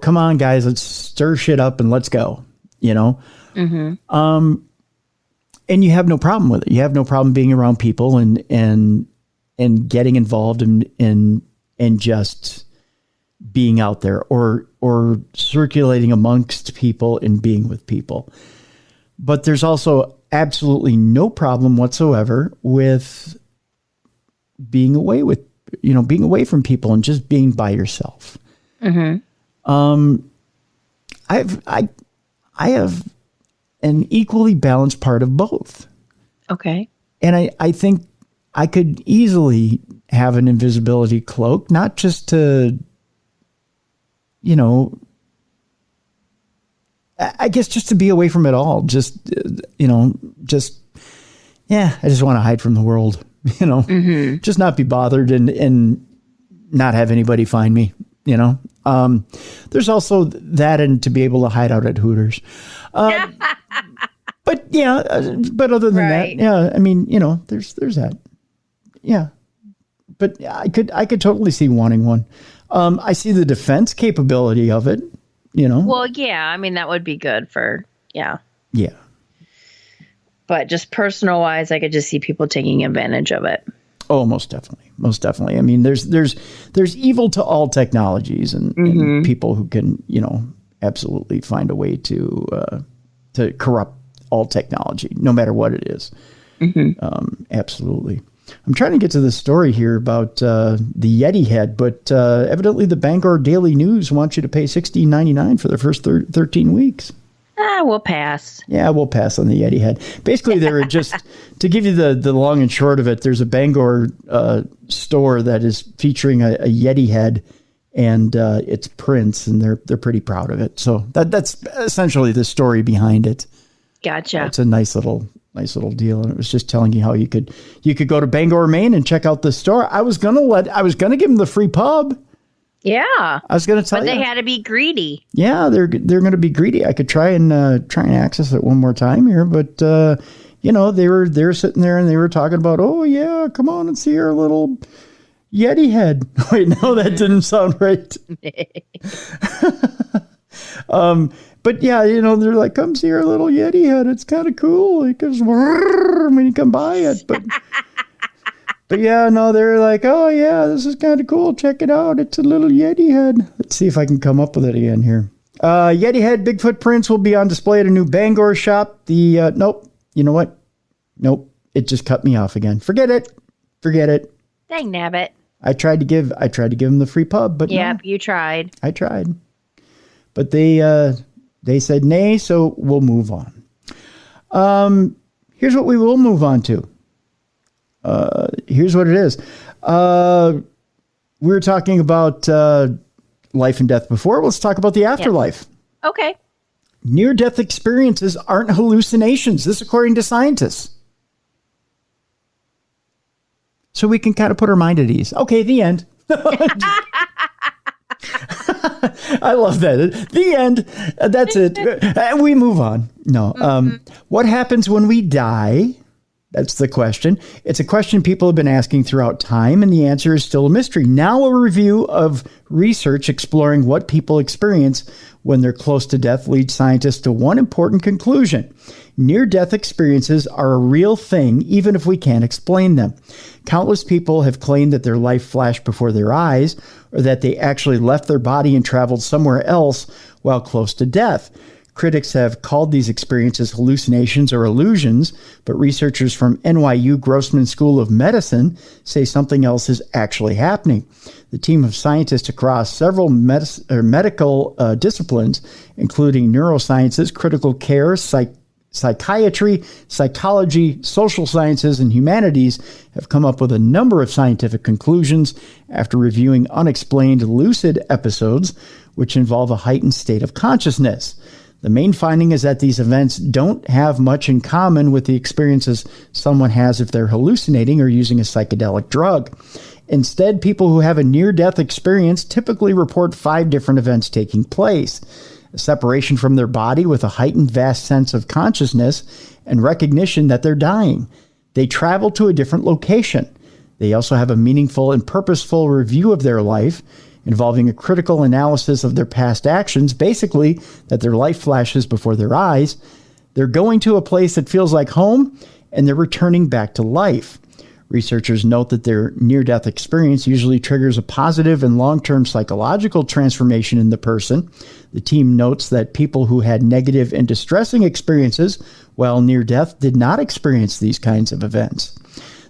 come on guys, let's stir shit up and let's go, Mm-hmm. And you have no problem with it. You have no problem being around people and getting involved in just being out there or circulating amongst people and being with people. But there's also absolutely no problem whatsoever with being away from people and just being by yourself. Mm-hmm. I have an equally balanced part of both. Okay. And I think I could easily have an invisibility cloak, not just to, I guess just to be away from it all. Just, I just want to hide from the world, Mm-hmm. just not be bothered and not have anybody find me, There's also that, and to be able to hide out at Hooters. But other than that, I mean, there's that. Yeah. But I could totally see wanting one. I see the defense capability of it, Well, yeah, I mean, that would be good for, Yeah. But just personal wise, I could just see people taking advantage of it. Oh, most definitely. Most definitely. I mean, there's evil to all technologies and people who can, absolutely find a way to corrupt all technology, no matter what it is. Mm-hmm. Absolutely. I'm trying to get to the story here about the Yeti head, but evidently the Bangor Daily News wants you to pay $16.99 for the first 13 weeks. We'll pass. Yeah, we'll pass on the Yeti head. Basically, they were just, to give you the long and short of it, there's a Bangor store that is featuring a Yeti head and its prints, and they're pretty proud of it. So that's essentially the story behind it. Gotcha. It's a nice little deal, and it was just telling you how you could go to Bangor, Maine, and check out the store. I was gonna give them the free pub. Yeah, I was gonna tell you, but they had to be greedy. Yeah, they're gonna be greedy. I could try and access it one more time here, but they were sitting there and they were talking about, oh yeah, come on and see our little Yeti head. Wait, no, that didn't sound right. But yeah, they're like, come see our little Yeti head. It's kind of cool. It goes when you come by it. But yeah, no, they're like, oh yeah, this is kind of cool. Check it out. It's a little Yeti head. Let's see if I can come up with it again here. Yeti head Bigfoot prints will be on display at a new Bangor shop. Nope. You know what? Nope. It just cut me off again. Forget it. Dang nabbit. I tried to give them the free pub, but yep, no. You tried. I tried. But they said nay, so we'll move on. Here's what we will move on to. Here's what it is. We were talking about life and death before. Let's talk about the afterlife. Yes. Okay. Near-death experiences aren't hallucinations. This according to scientists. So we can kind of put our mind at ease. Okay, the end. I love that. The end. That's it. We move on. No. What happens when we die That's the question. It's a question people have been asking throughout time, and the answer is still a mystery. Now a review of research exploring what people experience when they're close to death leads scientists to one important conclusion. Near-death experiences are a real thing, even if we can't explain them. Countless people have claimed that their life flashed before their eyes, or that they actually left their body and traveled somewhere else while close to death. Critics have called these experiences hallucinations or illusions, but researchers from NYU Grossman School of Medicine say something else is actually happening. The team of scientists across several medical disciplines, including neurosciences, critical care, psychiatry, psychology, social sciences, and humanities, have come up with a number of scientific conclusions after reviewing unexplained lucid episodes, which involve a heightened state of consciousness. The main finding is that these events don't have much in common with the experiences someone has if they're hallucinating or using a psychedelic drug. Instead, people who have a near-death experience typically report 5 different events taking place: a separation from their body with a heightened vast sense of consciousness and recognition that they're dying. They travel to a different location. They also have a meaningful and purposeful review of their life, involving a critical analysis of their past actions, basically that their life flashes before their eyes. They're going to a place that feels like home, and they're returning back to life. Researchers note that their near-death experience usually triggers a positive and long-term psychological transformation in the person. The team notes that people who had negative and distressing experiences while near death did not experience these kinds of events.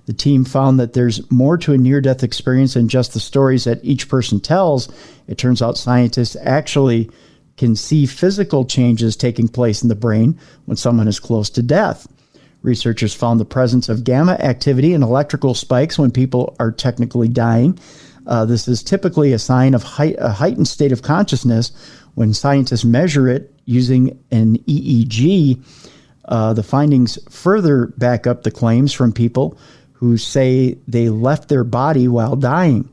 The team found that there's more to a near-death experience than just the stories that each person tells. It turns out scientists actually can see physical changes taking place in the brain when someone is close to death. Researchers found the presence of gamma activity and electrical spikes when people are technically dying. This is typically a sign of a heightened state of consciousness. When scientists measure it using an EEG, the findings further back up the claims from people who say they left their body while dying.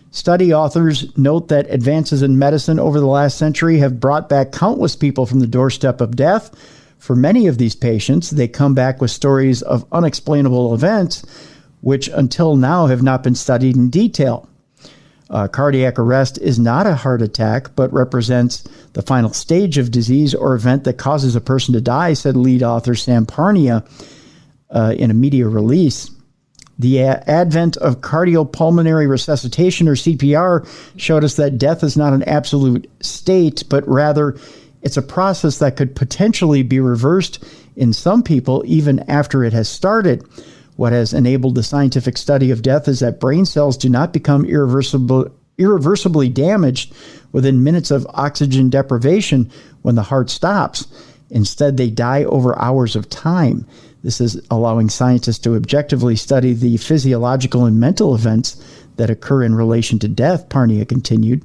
Study authors note that advances in medicine over the last century have brought back countless people from the doorstep of death. For many of these patients, they come back with stories of unexplainable events, which until now have not been studied in detail. Cardiac arrest is not a heart attack, but represents the final stage of disease or event that causes a person to die, said lead author Sam Parnia in a media release. The advent of cardiopulmonary resuscitation, or CPR, showed us that death is not an absolute state, but rather it's a process that could potentially be reversed in some people even after it has started. What has enabled the scientific study of death is that brain cells do not become irreversibly damaged within minutes of oxygen deprivation when the heart stops. Instead, they die over hours of time. This is allowing scientists to objectively study the physiological and mental events that occur in relation to death, Parnia continued.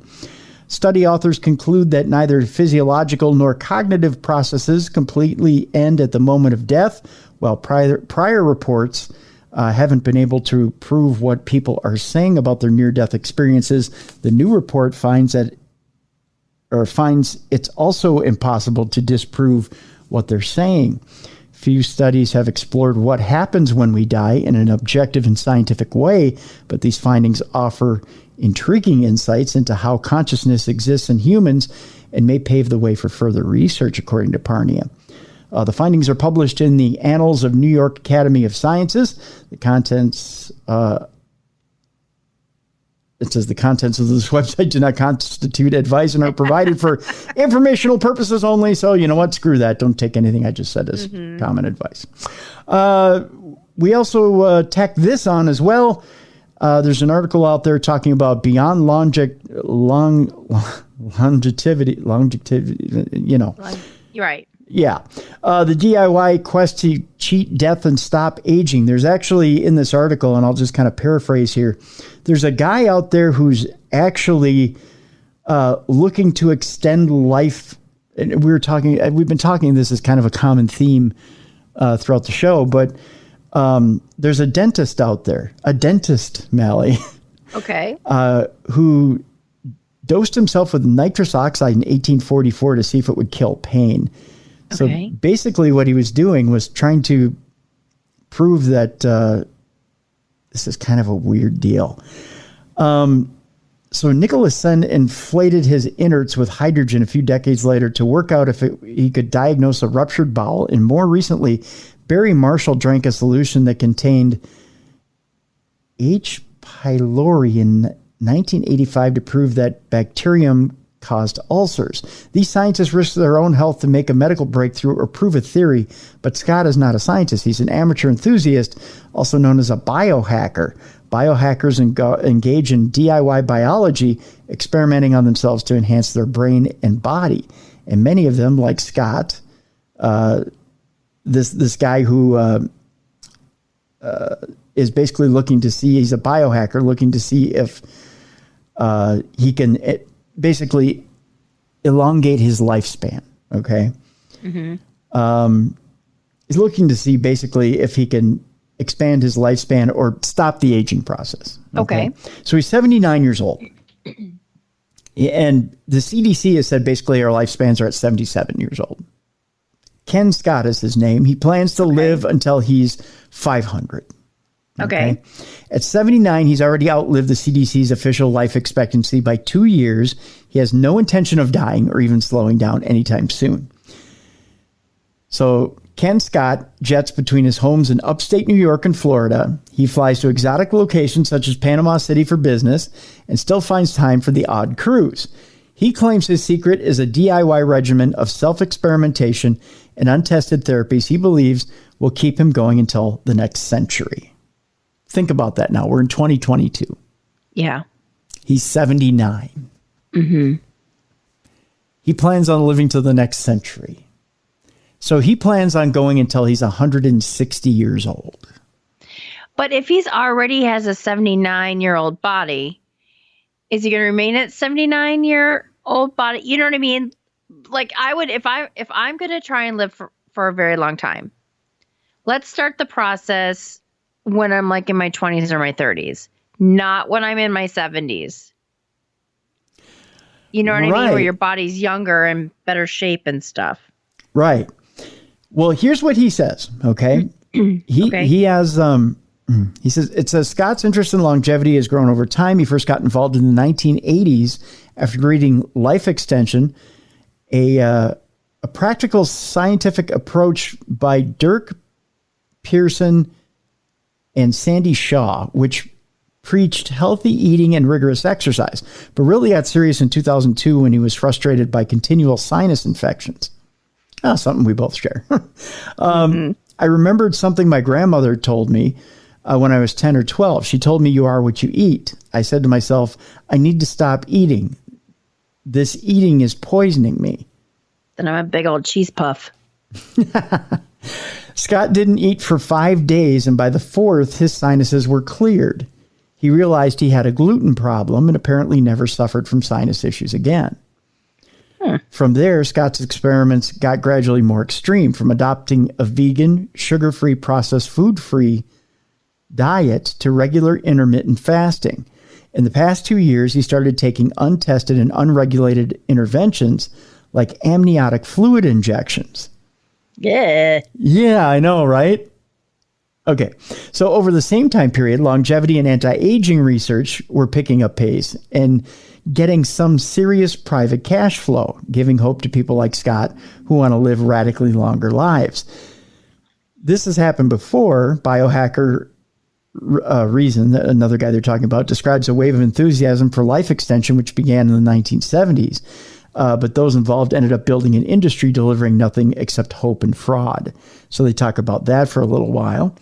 Study authors conclude that neither physiological nor cognitive processes completely end at the moment of death, while prior reports haven't been able to prove what people are saying about their near-death experiences. The new report finds it's also impossible to disprove what they're saying. Few studies have explored what happens when we die in an objective and scientific way, but these findings offer intriguing insights into how consciousness exists in humans and may pave the way for further research, according to Parnia. The findings are published in the Annals of New York Academy of Sciences. The contents, it says the contents of this website do not constitute advice and are provided for informational purposes only. So you know what? Screw that. Don't take anything I just said as common advice. We also tack this on as well. There's an article out there talking about beyond longevity, you know. You're right. Yeah. The DIY quest to cheat death and stop aging. There's actually in this article, and I'll just kind of paraphrase here, there's a guy out there who's actually looking to extend life. And we've been talking, this is kind of a common theme throughout the show, but there's a dentist out there, Mallie. Okay. Who dosed himself with nitrous oxide in 1844 to see if it would kill pain. So basically what he was doing was trying to prove that this is kind of a weird deal. So Nicholas Sen inflated his innards with hydrogen a few decades later to work out if he could diagnose a ruptured bowel. And more recently, Barry Marshall drank a solution that contained H. pylori in 1985 to prove that bacterium caused ulcers. These scientists risk their own health to make a medical breakthrough or prove a theory, but Scott is not a scientist. He's an amateur enthusiast, also known as a biohacker. Biohackers engage in DIY biology, experimenting on themselves to enhance their brain and body. And many of them, like Scott, this guy who is basically looking to see, he's a biohacker looking to see if he can basically elongate his lifespan. Okay. Mm-hmm. He's looking to see basically if he can expand his lifespan or stop the aging process. Okay. So he's 79 years old. And the CDC has said basically our lifespans are at 77 years old. Ken Scott is his name. He plans to live until he's 500. Okay. At 79, he's already outlived the CDC's official life expectancy by 2 years. He has no intention of dying or even slowing down anytime soon. So Ken Scott jets between his homes in upstate New York and Florida. He flies to exotic locations such as Panama City for business and still finds time for the odd cruise. He claims his secret is a DIY regimen of self-experimentation and untested therapies he believes will keep him going until the next century. Think about that now. We're in 2022. Yeah. He's 79. Mm-hmm. He plans on living to the next century. So he plans on going until he's 160 years old. But if he's already has a 79-year-old body, is he going to remain at 79-year-old body? You know what I mean? Like I would, if I'm going to try and live for a very long time, let's start the process when I'm like in my 20s or my 30s, not when I'm in my 70s. You know what I mean? Where your body's younger and better shape and stuff. Right. Well, here's what he says. Okay. He has, it says Scott's interest in longevity has grown over time. He first got involved in the 1980s after reading Life Extension, a practical scientific approach by Dirk Pearson and Sandy Shaw, which preached healthy eating and rigorous exercise, but really got serious in 2002 when he was frustrated by continual sinus infections. Something we both share. I remembered something my grandmother told me when I was 10 or 12. She told me, "You are what you eat." I said to myself, I need to stop eating. This eating is poisoning me. Then I'm a big old cheese puff. Scott didn't eat for 5 days, and by the 4th, his sinuses were cleared. He realized he had a gluten problem and apparently never suffered from sinus issues again. From there, Scott's experiments got gradually more extreme, from adopting a vegan, sugar-free, processed food-free diet to regular intermittent fasting. In the past 2 years, he started taking untested and unregulated interventions like amniotic fluid injections. Yeah, I know, right? Okay, so over the same time period, longevity and anti-aging research were picking up pace and getting some serious private cash flow, giving hope to people like Scott who want to live radically longer lives. This has happened before. Biohacker Reason, another guy they're talking about, describes a wave of enthusiasm for life extension, which began in the 1970s. But those involved ended up building an industry delivering nothing except hope and fraud. So they talk about that for a little while.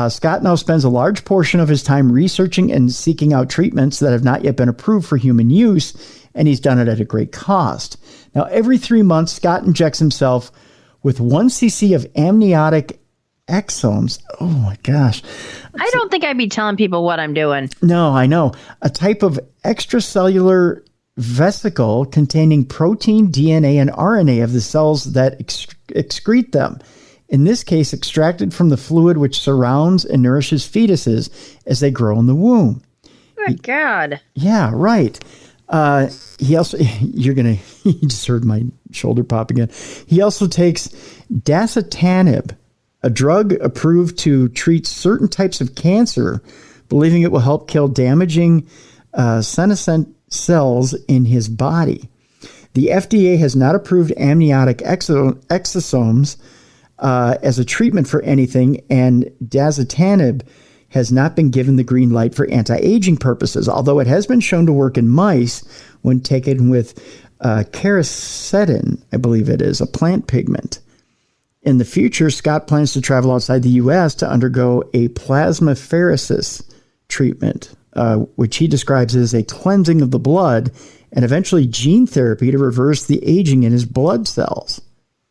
Scott now spends a large portion of his time researching and seeking out treatments that have not yet been approved for human use, and he's done it at a great cost. Now, every 3 months, Scott injects himself with 1 cc of amniotic exomes. Oh, my gosh. I don't think I'd be telling people what I'm doing. No, I know. A type of extracellular vesicle containing protein, DNA, and RNA of the cells that excrete them. In this case, extracted from the fluid which surrounds and nourishes fetuses as they grow in the womb. Good God. Yeah, right. He also, you just heard my shoulder pop again. He also takes dasatinib, a drug approved to treat certain types of cancer, believing it will help kill damaging senescent cells in his body. The FDA has not approved amniotic exosomes as a treatment for anything, and dasatinib has not been given the green light for anti-aging purposes, although it has been shown to work in mice when taken with quercetin, I believe it is, a plant pigment. In the future, Scott plans to travel outside the U.S. to undergo a plasmapheresis treatment, which he describes as a cleansing of the blood and eventually gene therapy to reverse the aging in his blood cells,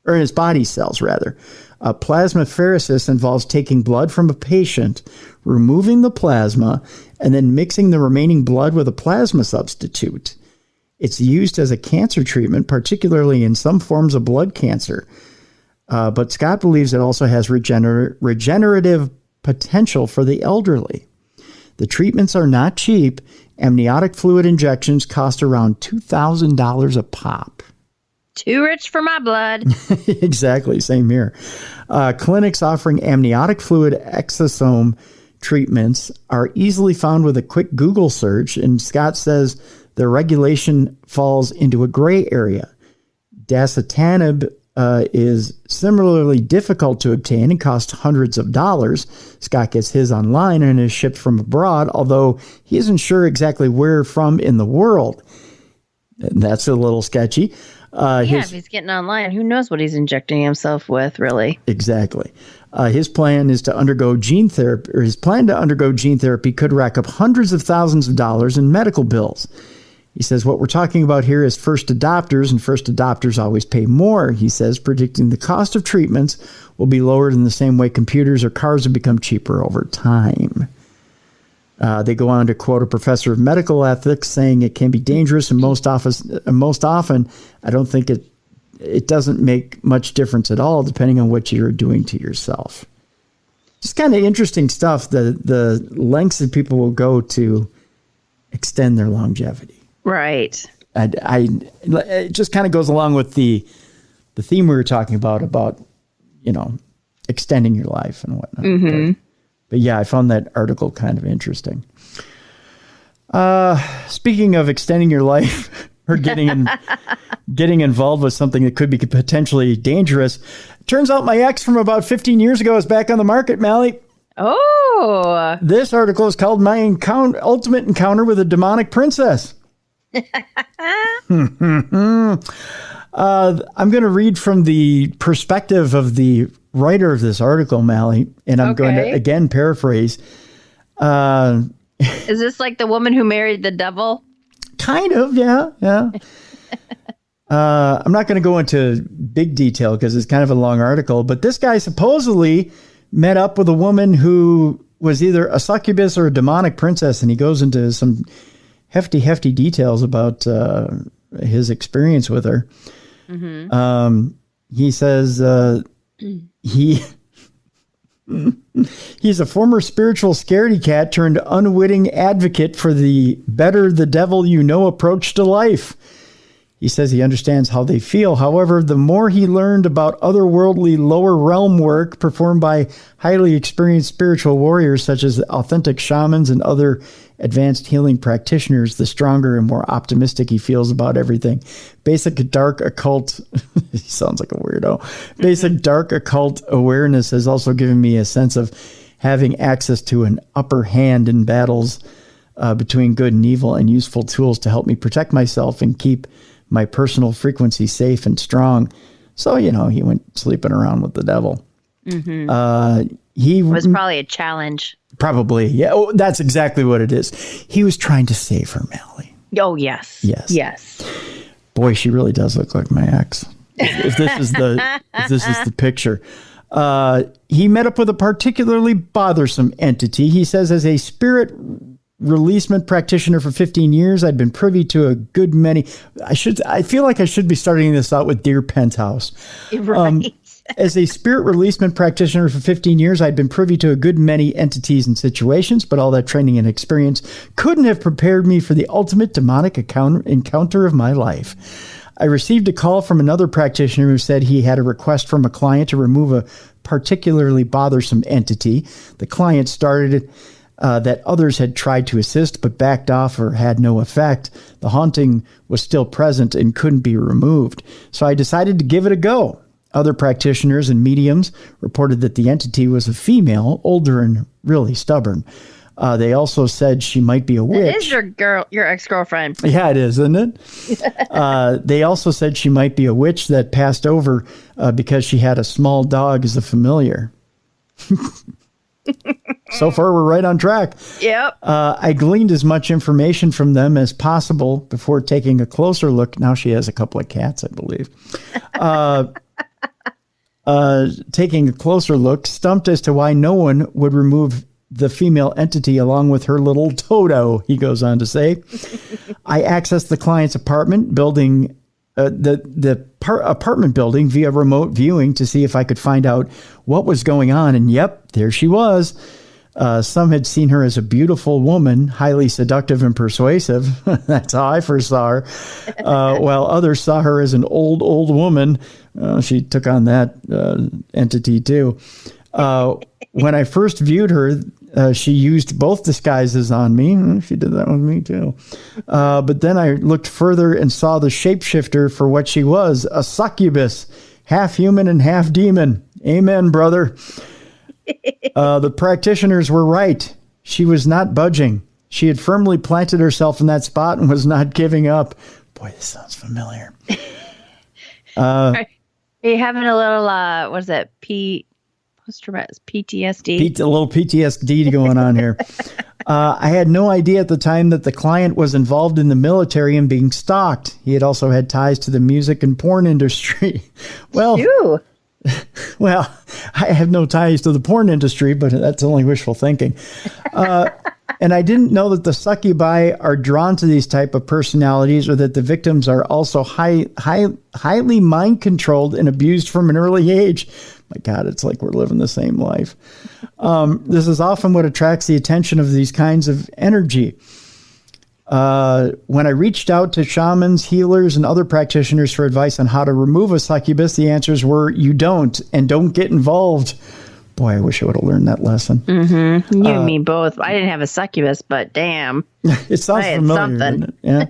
or in his body cells, rather. Plasmapheresis involves taking blood from a patient, removing the plasma, and then mixing the remaining blood with a plasma substitute. It's used as a cancer treatment, particularly in some forms of blood cancer. But Scott believes it also has regenerative potential for the elderly. The treatments are not cheap. Amniotic fluid injections cost around $2,000 a pop. Too rich for my blood. Exactly. Same here. Clinics offering amniotic fluid exosome treatments are easily found with a quick Google search, and Scott says the regulation falls into a gray area. Dasatinib is similarly difficult to obtain and costs hundreds of dollars. Scott gets his online and is shipped from abroad, although he isn't sure exactly where from in the world. And that's a little sketchy. If he's getting online, who knows what he's injecting himself with, really? Exactly. His plan is to undergo gene therapy, or his plan to undergo gene therapy could rack up hundreds of thousands of dollars in medical bills. He says, what we're talking about here is first adopters, and first adopters always pay more, he says, predicting the cost of treatments will be lowered in the same way computers or cars have become cheaper over time. They go on to quote a professor of medical ethics saying it can be dangerous, and most often, I don't think it doesn't make much difference at all, depending on what you're doing to yourself. Just kind of interesting stuff, the lengths that people will go to extend their longevity. Right. It just kind of goes along with the theme we were talking about, extending your life and whatnot. Mm-hmm. But yeah, I found that article kind of interesting. Speaking of extending your life or getting involved with something that could be potentially dangerous, turns out my ex from about 15 years ago is back on the market, Mallie. Oh. This article is called My Ultimate Encounter with a Demonic Princess. I'm going to read from the perspective of the writer of this article, Mallie, and I'm going to again paraphrase. Is this like the woman who married the devil? Kind of, yeah. I'm not going to go into big detail because it's kind of a long article, but this guy supposedly met up with a woman who was either a succubus or a demonic princess, and he goes into some hefty details about his experience with her. Mm-hmm. He says he's a former spiritual scaredy cat turned unwitting advocate for the better the devil you know approach to life. He says he understands how they feel. However, the more he learned about otherworldly lower realm work performed by highly experienced spiritual warriors such as authentic shamans and other advanced healing practitioners, the stronger and more optimistic he feels about everything. Basic dark occult, he sounds like a weirdo. Basic dark occult awareness has also given me a sense of having access to an upper hand in battles between good and evil, and useful tools to help me protect myself and keep my personal frequency safe and strong. So, he went sleeping around with the devil. Mm-hmm. He was probably a challenge. Probably. Yeah. Oh, that's exactly what it is. He was trying to save her, Mallie. Oh, yes. Yes. Boy, she really does look like my ex. If this is the picture. He met up with a particularly bothersome entity. He says, as a spirit releasement practitioner for 15 years, I'd been privy to a good many. I feel like I should be starting this out with Dear Penthouse. Right. As a spirit releasement practitioner for 15 years, I'd been privy to a good many entities and situations, but all that training and experience couldn't have prepared me for the ultimate demonic encounter of my life. I received a call from another practitioner who said he had a request from a client to remove a particularly bothersome entity. The client started that others had tried to assist but backed off or had no effect. The haunting was still present and couldn't be removed. So I decided to give it a go. Other practitioners and mediums reported that the entity was a female, older and really stubborn. They also said she might be a witch. It is your ex-girlfriend. Yeah, it is, isn't it? They also said she might be a witch that passed over because she had a small dog as a familiar. So far, we're right on track. Yep. I gleaned as much information from them as possible before taking a closer look. Now she has a couple of cats, I believe. Taking a closer look, stumped as to why no one would remove the female entity along with her little Toto, he goes on to say. I accessed the client's apartment building, apartment building via remote viewing to see if I could find out what was going on. And yep, there she was. Some had seen her as a beautiful woman, highly seductive and persuasive. That's how I first saw her. While others saw her as an old woman. She took on that entity too. When I first viewed her, she used both disguises on me. She did that with me too. But then I looked further and saw the shapeshifter for what she was, a succubus, half human and half demon. Amen, brother. The practitioners were right. She was not budging. She had firmly planted herself in that spot and was not giving up. Boy, this sounds familiar. Are you having a little, what is it? PTSD? A little PTSD going on here. I had no idea at the time that the client was involved in the military and being stalked. He had also had ties to the music and porn industry. Well, I have no ties to the porn industry, but that's only wishful thinking. And I didn't know that the succubi are drawn to these type of personalities, or that the victims are also highly mind controlled and abused from an early age. My God, it's like we're living the same life. This is often what attracts the attention of these kinds of energy. When I reached out to shamans, healers, and other practitioners for advice on how to remove a succubus, the answers were, you don't, and don't get involved. Boy, I wish I would have learned that lesson. Mm-hmm. You and me both. I didn't have a succubus, but damn. It sounds familiar, doesn't it? Yeah.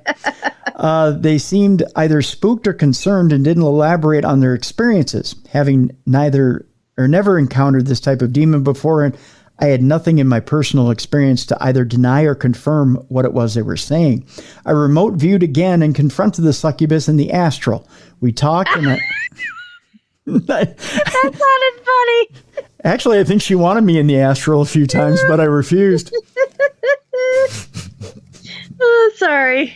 They seemed either spooked or concerned and didn't elaborate on their experiences, having never encountered this type of demon before, and I had nothing in my personal experience to either deny or confirm what it was they were saying. I remote viewed again and confronted the succubus in the astral. We talked and that sounded funny. Actually, I think she wanted me in the astral a few times, but I refused. Oh, sorry.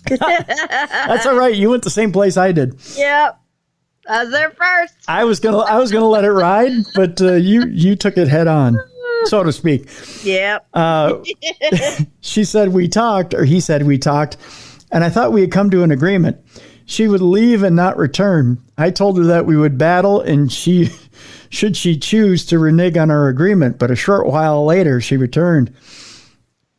That's all right. You went the same place I did. Yep. I was there first. I was gonna let it ride, but you took it head on, so to speak. Yep. She said we talked, or he said we talked, and I thought we had come to an agreement. She would leave and not return. I told her that we would battle, and should she choose to renege on our agreement. But a short while later, she returned.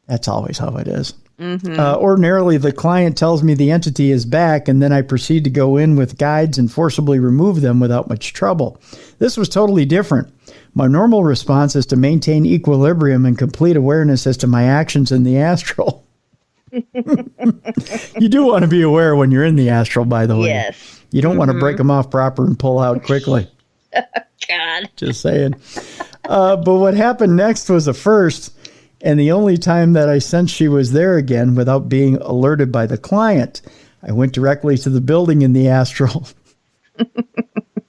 That's always how it is. Mm-hmm. Ordinarily, the client tells me the entity is back, and then I proceed to go in with guides and forcibly remove them without much trouble. This was totally different. My normal response is to maintain equilibrium and complete awareness as to my actions in the astral. You do want to be aware when you're in the astral, by the way. Yes. You don't want to break them off proper and pull out quickly. God. Just saying. But what happened next was a first, and the only time that I sensed she was there again without being alerted by the client. I went directly to the building in the astral.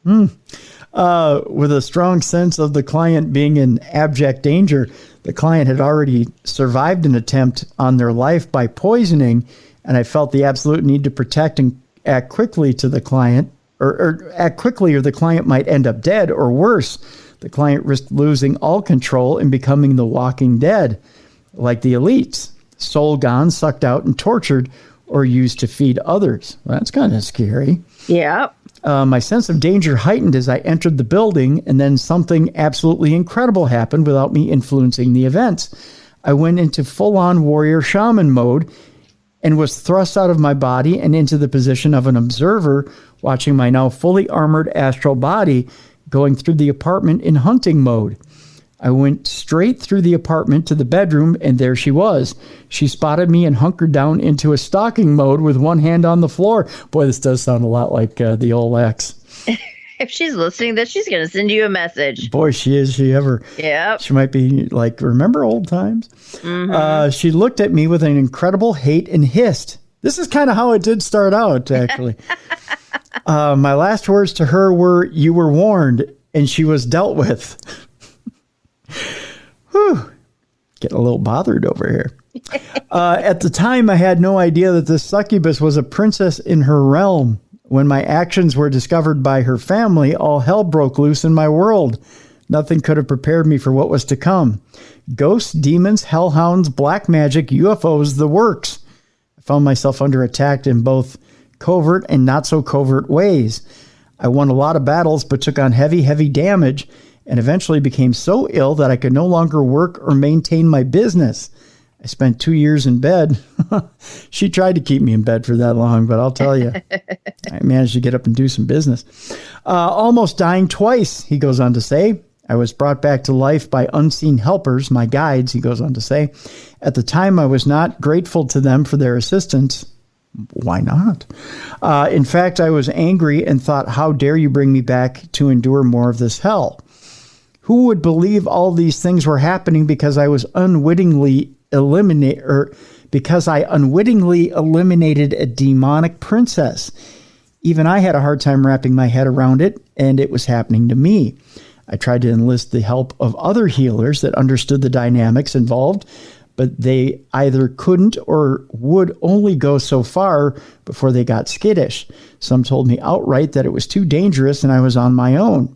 With a strong sense of the client being in abject danger. The client had already survived an attempt on their life by poisoning, and I felt the absolute need to protect and act quickly to the client, or act quickly or the client might end up dead, or worse, the client risked losing all control and becoming the walking dead, like the elites, soul gone, sucked out, and tortured, or used to feed others. Well, that's kind of scary. Yeah. My sense of danger heightened as I entered the building, and then something absolutely incredible happened without me influencing the events. I went into full-on warrior shaman mode and was thrust out of my body and into the position of an observer, watching my now fully armored astral body going through the apartment in hunting mode. I went straight through the apartment to the bedroom, and there she was. She spotted me and hunkered down into a stalking mode with one hand on the floor. Boy, this does sound a lot like the old ex. If she's listening to this, she's going to send you a message. Boy, she is. She ever. Yep. She might be like, remember old times? Mm-hmm. She looked at me with an incredible hate and hissed. This is kind of how it did start out, actually. My last words to her were, "You were warned," and she was dealt with. Whew. Getting a little bothered over here. At the time, I had no idea that this succubus was a princess in her realm. When my actions were discovered by her family, all hell broke loose in my world. Nothing could have prepared me for what was to come. Ghosts, demons, hellhounds, black magic, UFOs, the works. I found myself under attack in both covert and not so covert ways. I won a lot of battles, but took on heavy, heavy damage, and eventually became so ill that I could no longer work or maintain my business. I spent 2 years in bed. She tried to keep me in bed for that long, but I'll tell you, I managed to get up and do some business. Almost dying twice, he goes on to say. I was brought back to life by unseen helpers, my guides, he goes on to say. At the time, I was not grateful to them for their assistance. Why not? In fact, I was angry and thought, how dare you bring me back to endure more of this hell? Who would believe all these things were happening because I unwittingly eliminated a demonic princess? Even I had a hard time wrapping my head around it, and it was happening to me. I tried to enlist the help of other healers that understood the dynamics involved, but they either couldn't or would only go so far before they got skittish. Some told me outright that it was too dangerous and I was on my own.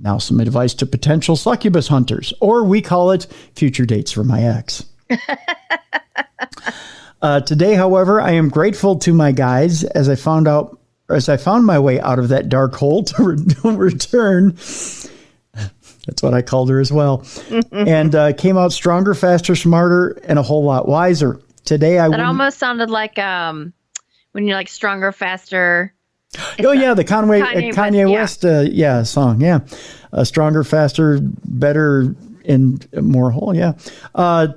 Now some advice to potential succubus hunters, or we call it future dates for my ex. Today, however, I am grateful to my guides as I found my way out of that dark hole to return. That's what I called her as well. And came out stronger, faster, smarter, and a whole lot wiser. Today, that almost sounded like when you're like stronger, faster. Oh, yeah, the Kanye West song. Yeah. Stronger, faster, better, and more whole. Yeah.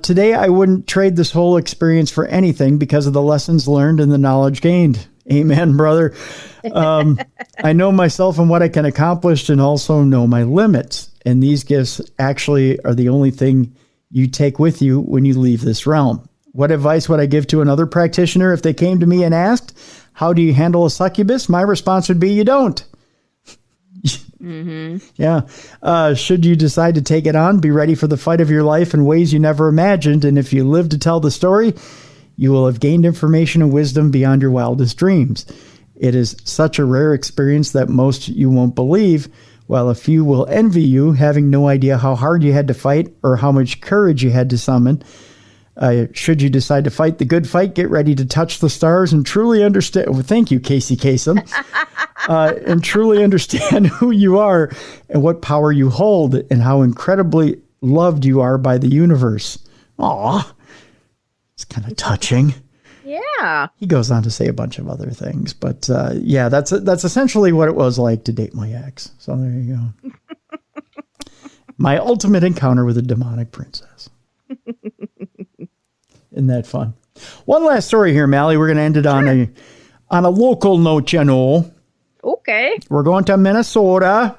Today, I wouldn't trade this whole experience for anything because of the lessons learned and the knowledge gained. Amen, brother. I know myself and what I can accomplish, and also know my limits. And these gifts actually are the only thing you take with you when you leave this realm. What advice would I give to another practitioner if they came to me and asked, how do you handle a succubus? My response would be, you don't. Mm-hmm. Yeah. Should you decide to take it on, be ready for the fight of your life in ways you never imagined. And if you live to tell the story, you will have gained information and wisdom beyond your wildest dreams. It is such a rare experience that most you won't believe, while a few will envy you, having no idea how hard you had to fight or how much courage you had to summon. Should you decide to fight the good fight, get ready to touch the stars and truly understand. Well, thank you, Casey Kasem. And truly understand who you are and what power you hold and how incredibly loved you are by the universe. Aw, it's kind of touching. Yeah. He goes on to say a bunch of other things, but yeah, that's essentially what it was like to date my ex. So there you go. My ultimate encounter with a demonic princess. Isn't that fun? One last story here, Mallie. We're going to end it on a local note, you know. Okay. We're going to Minnesota.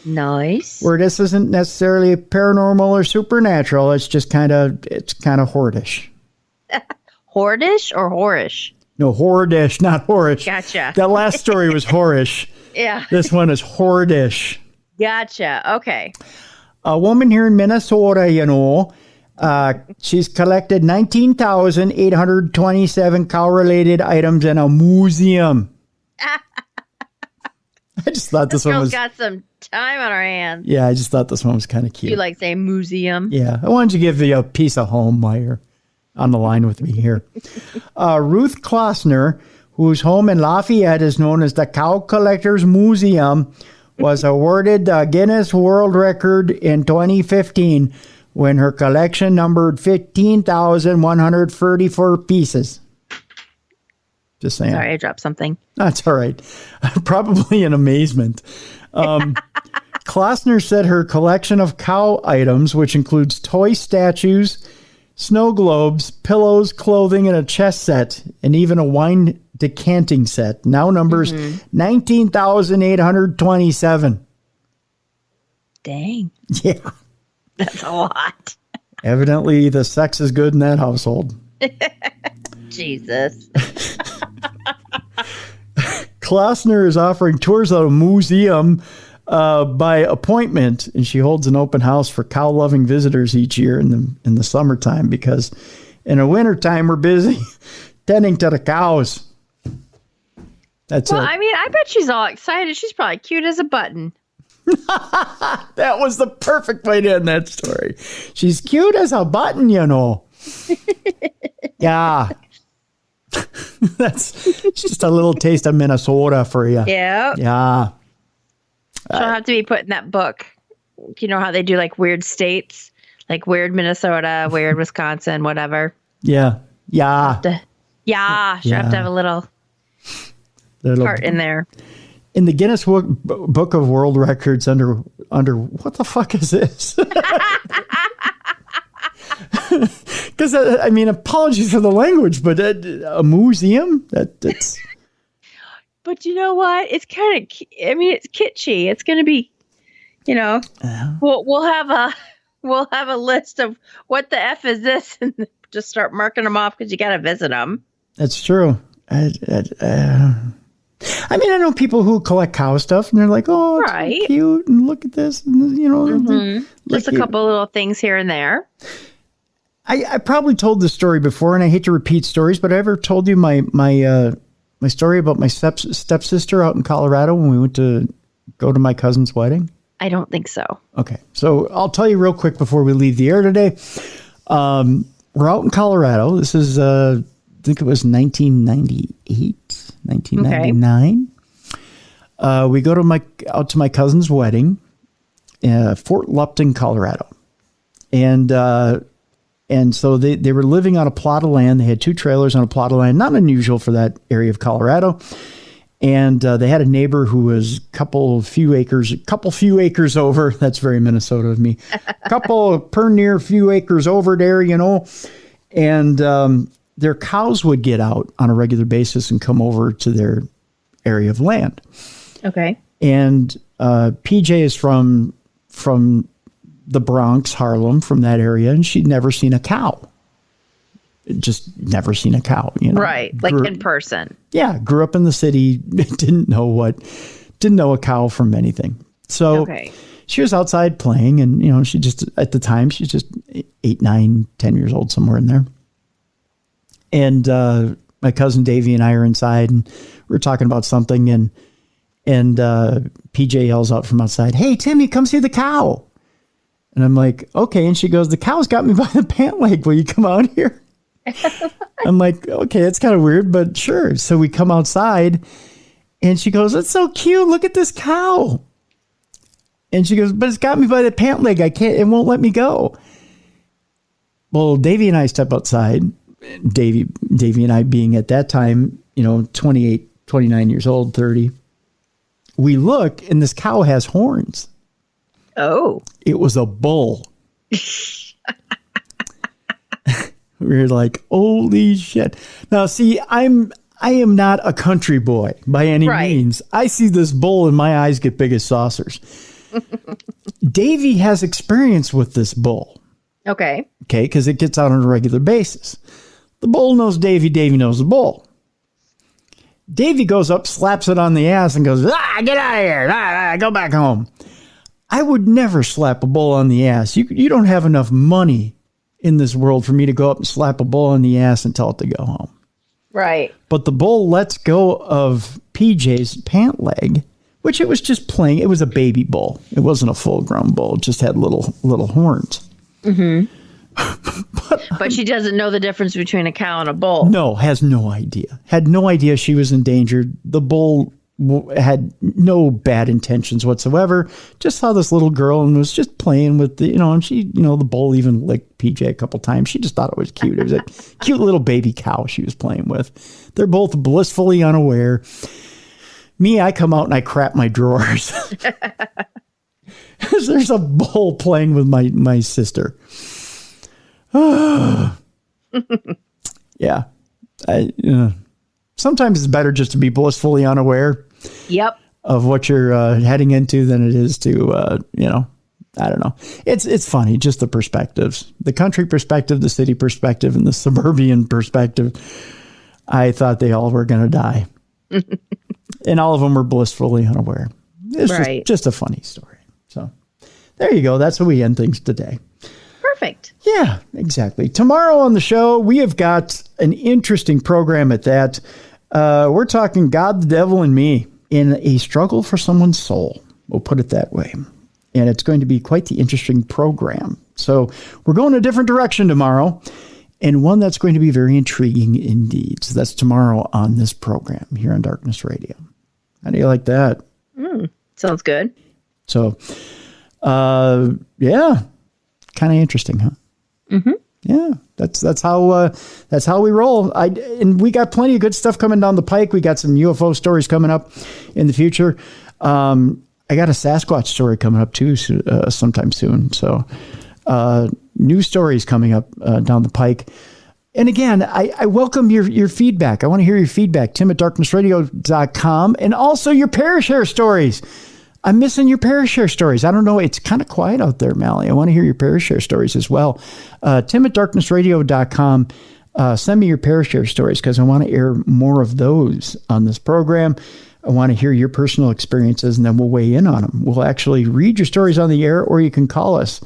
Nice. Where this isn't necessarily paranormal or supernatural. It's just kind of hordish. Hordish or horish? No, hordish, not horish. Gotcha. That last story was horish. Yeah. This one is hordish. Gotcha. Okay. A woman here in Minnesota, you know, she's collected 19,827 cow-related items in a museum. I just thought this one was... got some time on our hands. Yeah, I just thought this one was kind of cute. You like saying museum? Yeah. I wanted to give you a piece of home while you're on the line with me here. Ruth Klossner, whose home in Lafayette is known as the Cow Collectors Museum, was awarded the Guinness World Record in 2015 when her collection numbered 15,134 pieces. Just saying. Sorry, I dropped something. That's all right. Probably in amazement. Klossner said her collection of cow items, which includes toy statues, snow globes, pillows, clothing, and a chess set, and even a wine decanting set, now numbers 19,827. Dang. Yeah. That's a lot. Evidently, the sex is good in that household. Jesus. Klossner is offering tours of a museum by appointment, and she holds an open house for cow-loving visitors each year in the summertime, because in the wintertime we're busy tending to the cows. That's it. I mean, I bet she's all excited. She's probably cute as a button. That was the perfect way to end that story. She's cute as a button, you know. Yeah. That's just a little taste of Minnesota for you. Yeah. Yeah. She'll have to be put in that book. You know how they do like weird states, like weird Minnesota, weird Wisconsin, whatever. Yeah. Yeah. She'll have to have a little part in there. In the Guinness Book of World Records under what the fuck is this? Because I mean, apologies for the language, but a museum that's. But you know what? It's kind of. I mean, it's kitschy. It's going to be, you know, we'll have a list of what the F is this, and just start marking them off because you got to visit them. That's true. I mean, I know people who collect cow stuff, and they're like, "Oh, it's so cute, and look at this," and you know, just a couple little things here and there. I probably told this story before, and I hate to repeat stories, but I ever told you my story about my stepsister out in Colorado when we went to go to my cousin's wedding? I don't think so. Okay, so I'll tell you real quick before we leave the air today. We're out in Colorado. This is, I think it was 1998, 1999. Okay. We go to out to my cousin's wedding, Fort Lupton, Colorado. And so they were living on a plot of land. They had 2 trailers on a plot of land, not unusual for that area of Colorado. And they had a neighbor who was a couple few acres over. That's very Minnesota of me. Few acres over there, you know. And their cows would get out on a regular basis and come over to their area of land. Okay. And PJ is from the Bronx, Harlem, from that area, and she'd never seen a cow. Just never seen a cow, you know. Right, like in person. Yeah, grew up in the city, didn't know a cow from anything. So she was outside playing, and you know, at the time she's just 8, 9, 10 years old, somewhere in there. And my cousin Davey and I are inside, and we're talking about something, and PJ yells out from outside, "Hey, Timmy, come see the cow." And I'm like, okay. And she goes, "The cow's got me by the pant leg. Will you come out here?" I'm like, okay, it's kind of weird, but sure. So we come outside, and she goes, "That's so cute. Look at this cow." And she goes, "But it's got me by the pant leg. It won't let me go." Well, Davey and I step outside. Davey and I being at that time, you know, 28, 29 years old, 30. We look, and this cow has horns. Oh. It was a bull. We were like, holy shit. Now, see, I am not a country boy by any means. I see this bull and my eyes get big as saucers. Davey has experience with this bull. Okay. Okay, because it gets out on a regular basis. The bull knows Davey. Davey knows the bull. Davey goes up, slaps it on the ass, and goes, "Get out of here. Go back home." I would never slap a bull on the ass. You don't have enough money in this world for me to go up and slap a bull on the ass and tell it to go home. Right. But the bull lets go of PJ's pant leg, which it was just playing. It was a baby bull. It wasn't a full-grown bull. It just had little horns. Mm-hmm. But she doesn't know the difference between a cow and a bull. No, has no idea. Had no idea she was endangered. The bull had no bad intentions whatsoever. Just saw this little girl and was just playing with the, and she, the bull even licked PJ a couple times. She just thought it was cute. It was a cute little baby cow she was playing with. They're both blissfully unaware. Me, I come out and I crap my drawers. There's a bull playing with my sister. Yeah. Sometimes it's better just to be blissfully unaware of what you're heading into than it is to, I don't know. It's funny, just the perspectives, the country perspective, the city perspective, and the suburban perspective. I thought they all were going to die. And all of them were blissfully unaware. It's just a funny story. So there you go. That's how we end things today. Perfect. Yeah, exactly. Tomorrow on the show, we have got an interesting program at that. We're talking God, the Devil, and Me in a struggle for someone's soul. We'll put it that way. And it's going to be quite the interesting program. So we're going a different direction tomorrow, and one that's going to be very intriguing indeed. So that's tomorrow on this program here on Darkness Radio. How do you like that? Sounds good. So, yeah, kind of interesting, huh? Mm-hmm. Yeah, that's how we roll. And we got plenty of good stuff coming down the pike. We got some UFO stories coming up in the future. I got a Sasquatch story coming up too, sometime soon. So, new stories coming up down the pike. And again, I welcome your feedback. I want to hear your feedback. Tim@darknessradio.com, and also your Parashare stories. I'm missing your Parashare stories. I don't know. It's kind of quiet out there, Mallie. I want to hear your Parashare stories as well. Tim@darknessradio.com. Send me your Parashare stories because I want to air more of those on this program. I want to hear your personal experiences, and then we'll weigh in on them. We'll actually read your stories on the air, or you can call us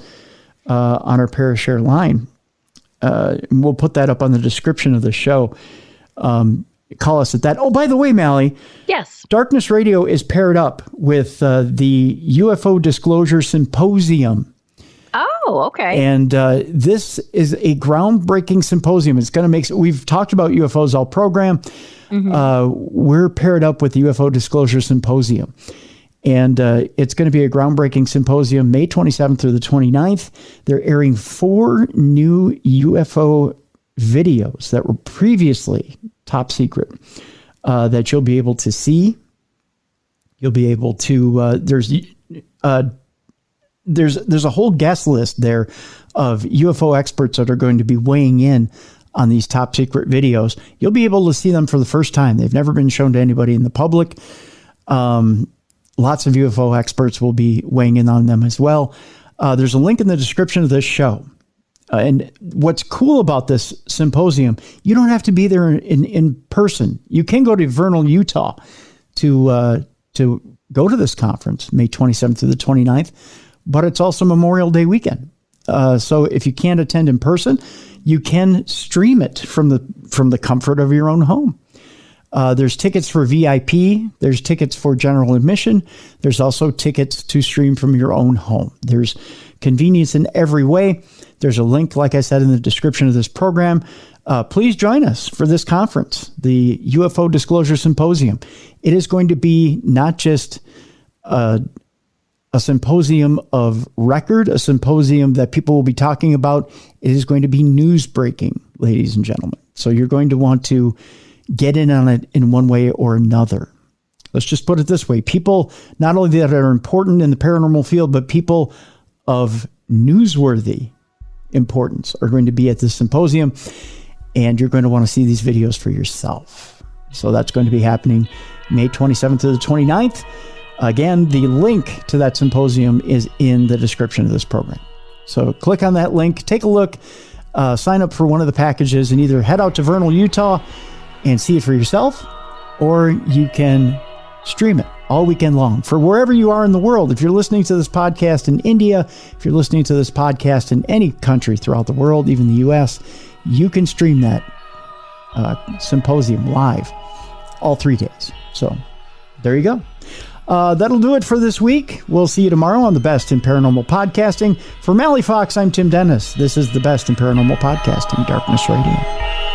on our Parashare line. We'll put that up on the description of the show. Call us at that. Oh, by the way, Mallie. Yes. Darkness Radio is paired up with the UFO Disclosure Symposium. Oh, okay. And this is a groundbreaking symposium. It's going to make. We've talked about UFOs all program. Mm-hmm. We're paired up with the UFO Disclosure Symposium. And it's going to be a groundbreaking symposium, May 27th through the 29th. They're airing 4 new UFO videos that were previously top secret that you'll be able to see. You'll be able to, there's a whole guest list there of UFO experts that are going to be weighing in on these top secret videos. You'll be able to see them for the first time. They've never been shown to anybody in the public. Lots of UFO experts will be weighing in on them as well. There's a link in the description of this show. And what's cool about this symposium, you don't have to be there in person. You can go to Vernal, Utah to go to this conference, May 27th through the 29th, but it's also Memorial Day weekend. So if you can't attend in person, you can stream it from the comfort of your own home. There's tickets for VIP. There's tickets for general admission. There's also tickets to stream from your own home. There's convenience in every way. There's a link, like I said, in the description of this program. Please join us for this conference, the UFO Disclosure Symposium. It is going to be not just a symposium of record, a symposium that people will be talking about. It is going to be news breaking, ladies and gentlemen. So you're going to want to get in on it in one way or another. Let's just put it this way. People, not only that are important in the paranormal field, but people of newsworthy importance are going to be at this symposium, and you're going to want to see these videos for yourself. So that's going to be happening May 27th to the 29th. Again, the link to that symposium is in the description of this program. So click on that link, take a look, sign up for one of the packages, and either head out to Vernal, Utah and see it for yourself, or you can stream it all weekend long for wherever you are in the world. If you're listening to this podcast in India, if you're listening to this podcast in any country throughout the world, even the U.S., you can stream that symposium live all 3 days. So there you go. That'll do it for this week. We'll see you tomorrow on the Best in Paranormal Podcasting. For Mallie Fox, I'm Tim Dennis. This is the Best in Paranormal Podcasting, Darkness Radio.